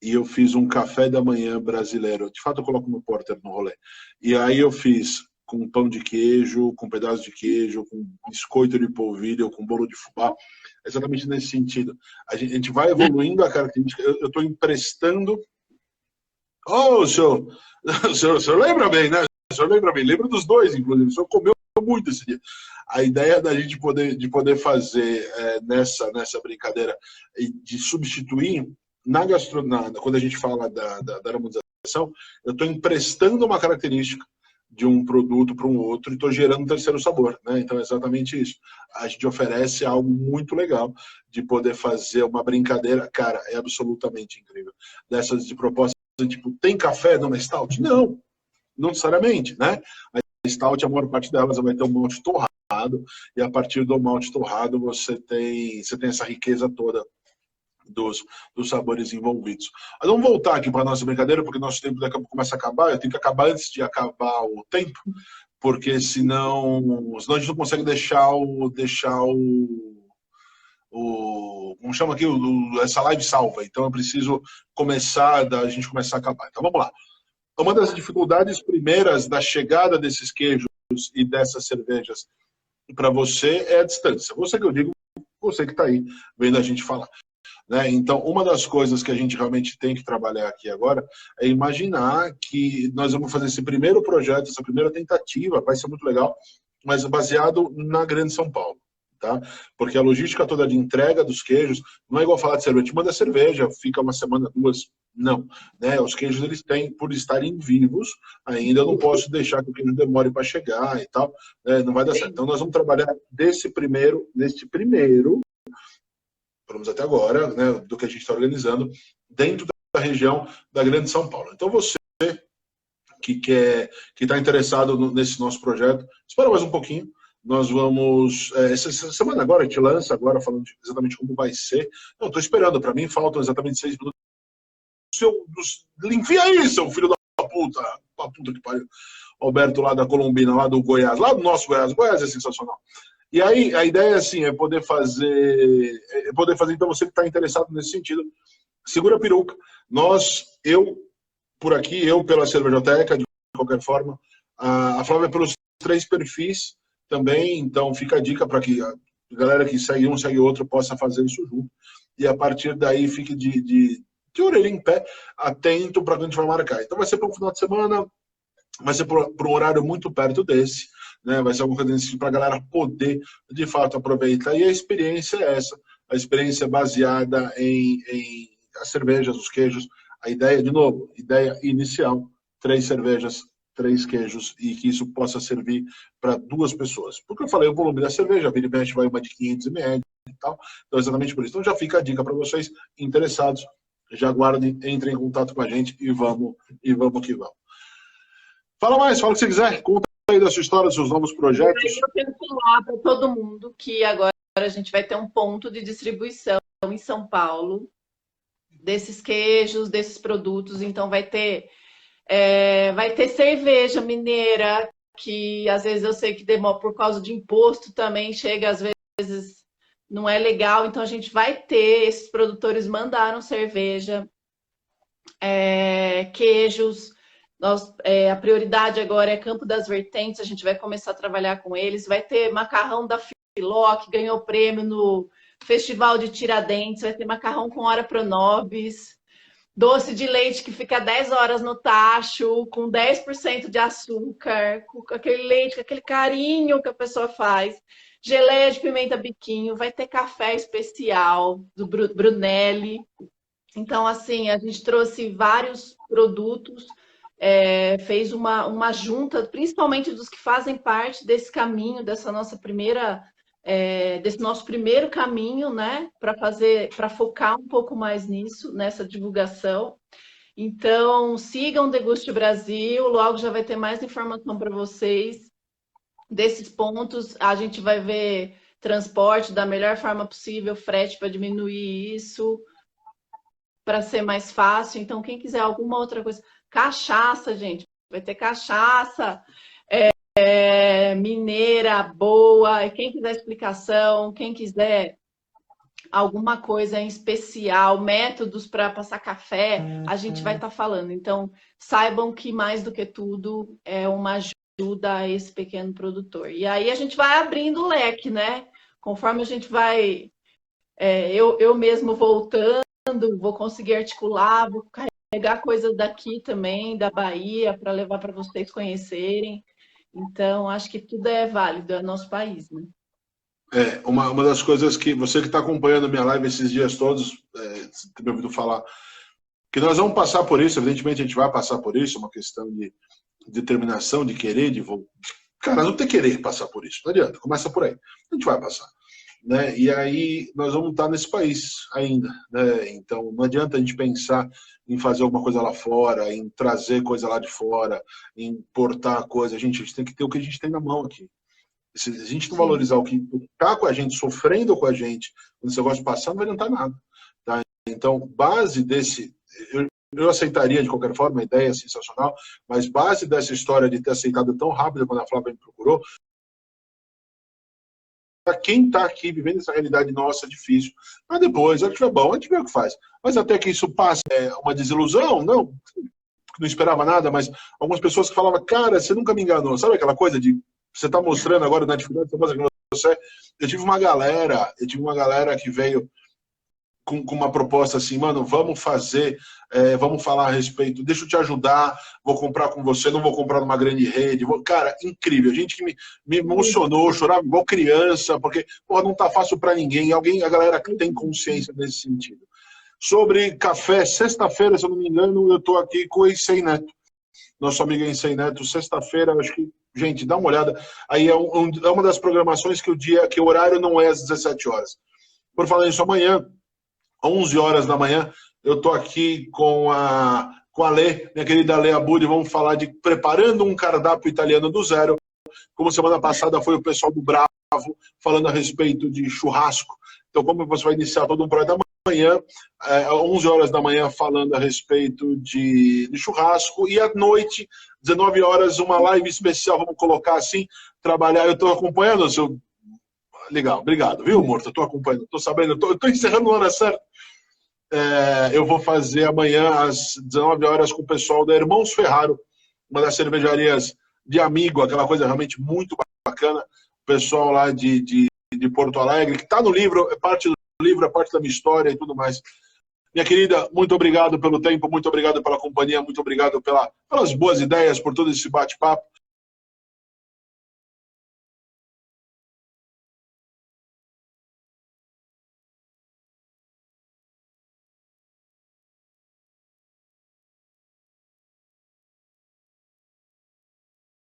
e eu fiz um café da manhã brasileiro. De fato, eu coloco meu porter no rolê. E aí eu fiz com pão de queijo, com pedaço de queijo, com biscoito de polvilho, com bolo de fubá. Exatamente nesse sentido. A gente vai evoluindo a característica. Eu estou emprestando... Oh, o senhor lembra bem, né? O senhor lembra bem. Lembra dos dois, inclusive. O senhor comeu muito esse dia. A ideia da gente de poder fazer nessa brincadeira de substituir na gastronomia, quando a gente fala da harmonização, eu estou emprestando uma característica de um produto para um outro e estou gerando um terceiro sabor, né? Então é exatamente isso. A gente oferece algo muito legal de poder fazer uma brincadeira, cara, é absolutamente incrível. Dessas de proposta, tipo, tem café numa stout? Não, não necessariamente, né? A stout, a maior parte delas vai ter um malte torrado e a partir do malte torrado você tem essa riqueza toda dos sabores envolvidos. Mas vamos voltar aqui para a nossa brincadeira, porque nosso tempo daqui a pouco começa a acabar. Eu tenho que acabar antes de acabar o tempo, porque senão a gente não consegue deixar como chama aqui, essa live salva. Então eu preciso a gente começar a acabar. Então vamos lá. Uma das dificuldades primeiras da chegada desses queijos e dessas cervejas para você é a distância. Você que eu digo, você que está aí vendo a gente falar. Né? Então, uma das coisas que a gente realmente tem que trabalhar aqui agora é imaginar que nós vamos fazer esse primeiro projeto, essa primeira tentativa, vai ser muito legal, mas baseado na Grande São Paulo. Tá? Porque a logística toda de entrega dos queijos não é igual falar de cerveja, te manda cerveja, fica uma semana, duas, não. Né? Os queijos, eles têm, por estarem vivos, ainda eu não posso deixar que o queijo demore para chegar e tal, né? Não vai dar certo. Então, nós vamos trabalhar neste primeiro, pelo menos até agora, né, do que a gente está organizando, dentro da região da Grande São Paulo. Então, você que está interessado nesse nosso projeto, espera mais um pouquinho. Nós vamos... essa semana agora, a gente lança agora, falando exatamente como vai ser. Não, estou esperando. Para mim, faltam exatamente 6 minutos. Enfia aí, seu filho da puta. A puta que pariu. Alberto, lá da Colombina, lá do Goiás. Lá do nosso Goiás. Goiás é sensacional. E aí, a ideia assim, é poder fazer, então, você que está interessado nesse sentido, segura a peruca. Por aqui, eu pela Cervejoteca, de qualquer forma, a Flávia pelos 3 perfis também, então fica a dica para que a galera que segue um, segue outro, possa fazer isso junto. E a partir daí, fique de orelha em pé, atento para que a gente vai marcar. Então vai ser para um final de semana, vai ser para um horário muito perto desse, né? Vai ser alguma coisa para a galera poder, de fato, aproveitar. E a experiência é essa, a experiência baseada em as cervejas, os queijos. A ideia, de novo, ideia inicial, 3 cervejas, 3 queijos, e que isso possa servir para 2 pessoas. Porque eu falei, o volume da cerveja, vira e mexe, vai uma de 500 ml e tal. Então, exatamente por isso. Então, já fica a dica para vocês interessados. Já guardem, entrem em contato com a gente e vamos que vamos. Fala mais, fala o que você quiser. Conta aí da sua história, dos seus novos projetos. Eu quero falar para todo mundo que agora a gente vai ter um ponto de distribuição em São Paulo desses queijos, desses produtos. Então vai ter cerveja mineira, que às vezes eu sei que demora por causa de imposto também, chega às vezes não é legal. Então a gente vai ter, esses produtores mandaram cerveja, queijos. A prioridade agora é Campo das Vertentes, a gente vai começar a trabalhar com eles. Vai ter macarrão da Filó, que ganhou prêmio no Festival de Tiradentes, vai ter macarrão com hora pronobis, doce de leite que fica 10 horas no tacho, com 10% de açúcar, com aquele leite, com aquele carinho que a pessoa faz. Geleia de pimenta biquinho, vai ter café especial do Brunelli. Então, assim, a gente trouxe vários produtos, fez uma junta, principalmente dos que fazem parte desse caminho, desse nosso primeiro caminho, né? Para focar um pouco mais nisso, nessa divulgação. Então, sigam o Deguste Brasil, logo já vai ter mais informação para vocês desses pontos. A gente vai ver transporte da melhor forma possível, frete para diminuir isso, para ser mais fácil. Então, quem quiser alguma outra coisa, cachaça, gente, vai ter cachaça mineira boa. Quem quiser explicação, quem quiser alguma coisa em especial, métodos para passar café, a gente vai estar falando. Então, saibam que mais do que tudo é uma ajuda a esse pequeno produtor. E aí a gente vai abrindo o leque, né? Conforme a gente vai, eu mesmo voltando, vou conseguir articular, vou carregar coisas daqui também, da Bahia, para levar para vocês conhecerem. Então, acho que tudo é válido, é nosso país, né? Uma das coisas que você que está acompanhando a minha live esses dias todos, você tem me ouvido falar, que nós vamos passar por isso, evidentemente a gente vai passar por isso, uma questão de determinação, de querer, de voltar. Cara, não tem querer passar por isso, não adianta, começa por aí. A gente vai passar. Né? E aí nós vamos estar nesse país ainda. Né? Então não adianta a gente pensar em fazer alguma coisa lá fora, em trazer coisa lá de fora, em importar coisa. A gente tem que ter o que a gente tem na mão aqui. Se a gente não valorizar o que está com a gente, sofrendo com a gente, quando esse negócio passar, não vai adiantar nada. Tá? Então, base desse... Eu aceitaria de qualquer forma, a ideia é sensacional, mas base dessa história de ter aceitado tão rápido quando a Flávia me procurou, para quem está aqui vivendo essa realidade nossa difícil. Mas depois, a gente tiver bom, a gente vê o que faz. Mas até que isso passe, uma desilusão, não esperava nada, mas algumas pessoas que falavam, cara, você nunca me enganou. Sabe aquela coisa de você está mostrando agora na dificuldade, você mostra que você... Eu tive uma galera que veio com uma proposta assim, mano, vamos fazer, vamos falar a respeito, deixa eu te ajudar, vou comprar com você, não vou comprar numa grande rede. Cara, incrível, gente que me emocionou, chorava igual criança, porque, porra, não tá fácil para ninguém, a galera que tem consciência nesse sentido. Sobre café, sexta-feira, se eu não me engano, eu tô aqui com o Ensei Neto, nosso amigo Ensei Neto, sexta-feira, acho que, gente, dá uma olhada, aí é uma das programações que o horário não é às 17 horas. Por falar nisso, amanhã, 11 horas da manhã, eu estou aqui com a Lê, minha querida Lê Abud, vamos falar de preparando um cardápio italiano do zero, como semana passada foi o pessoal do Bravo, falando a respeito de churrasco. Então, como você vai iniciar todo um projeto amanhã, 11 horas da manhã, falando a respeito de churrasco, e à noite, 19 horas, uma live especial, vamos colocar assim, trabalhar, eu estou acompanhando o seu... Legal, obrigado, viu, Morto? Estou acompanhando, estou sabendo, eu estou encerrando na hora certa. Eu vou fazer amanhã às 19 horas com o pessoal da Irmãos Ferraro, uma das cervejarias de amigo, aquela coisa realmente muito bacana. O pessoal lá de Porto Alegre, que está no livro, é parte do livro, é parte da minha história e tudo mais. Minha querida, muito obrigado pelo tempo, muito obrigado pela companhia, muito obrigado pelas boas ideias, por todo esse bate-papo.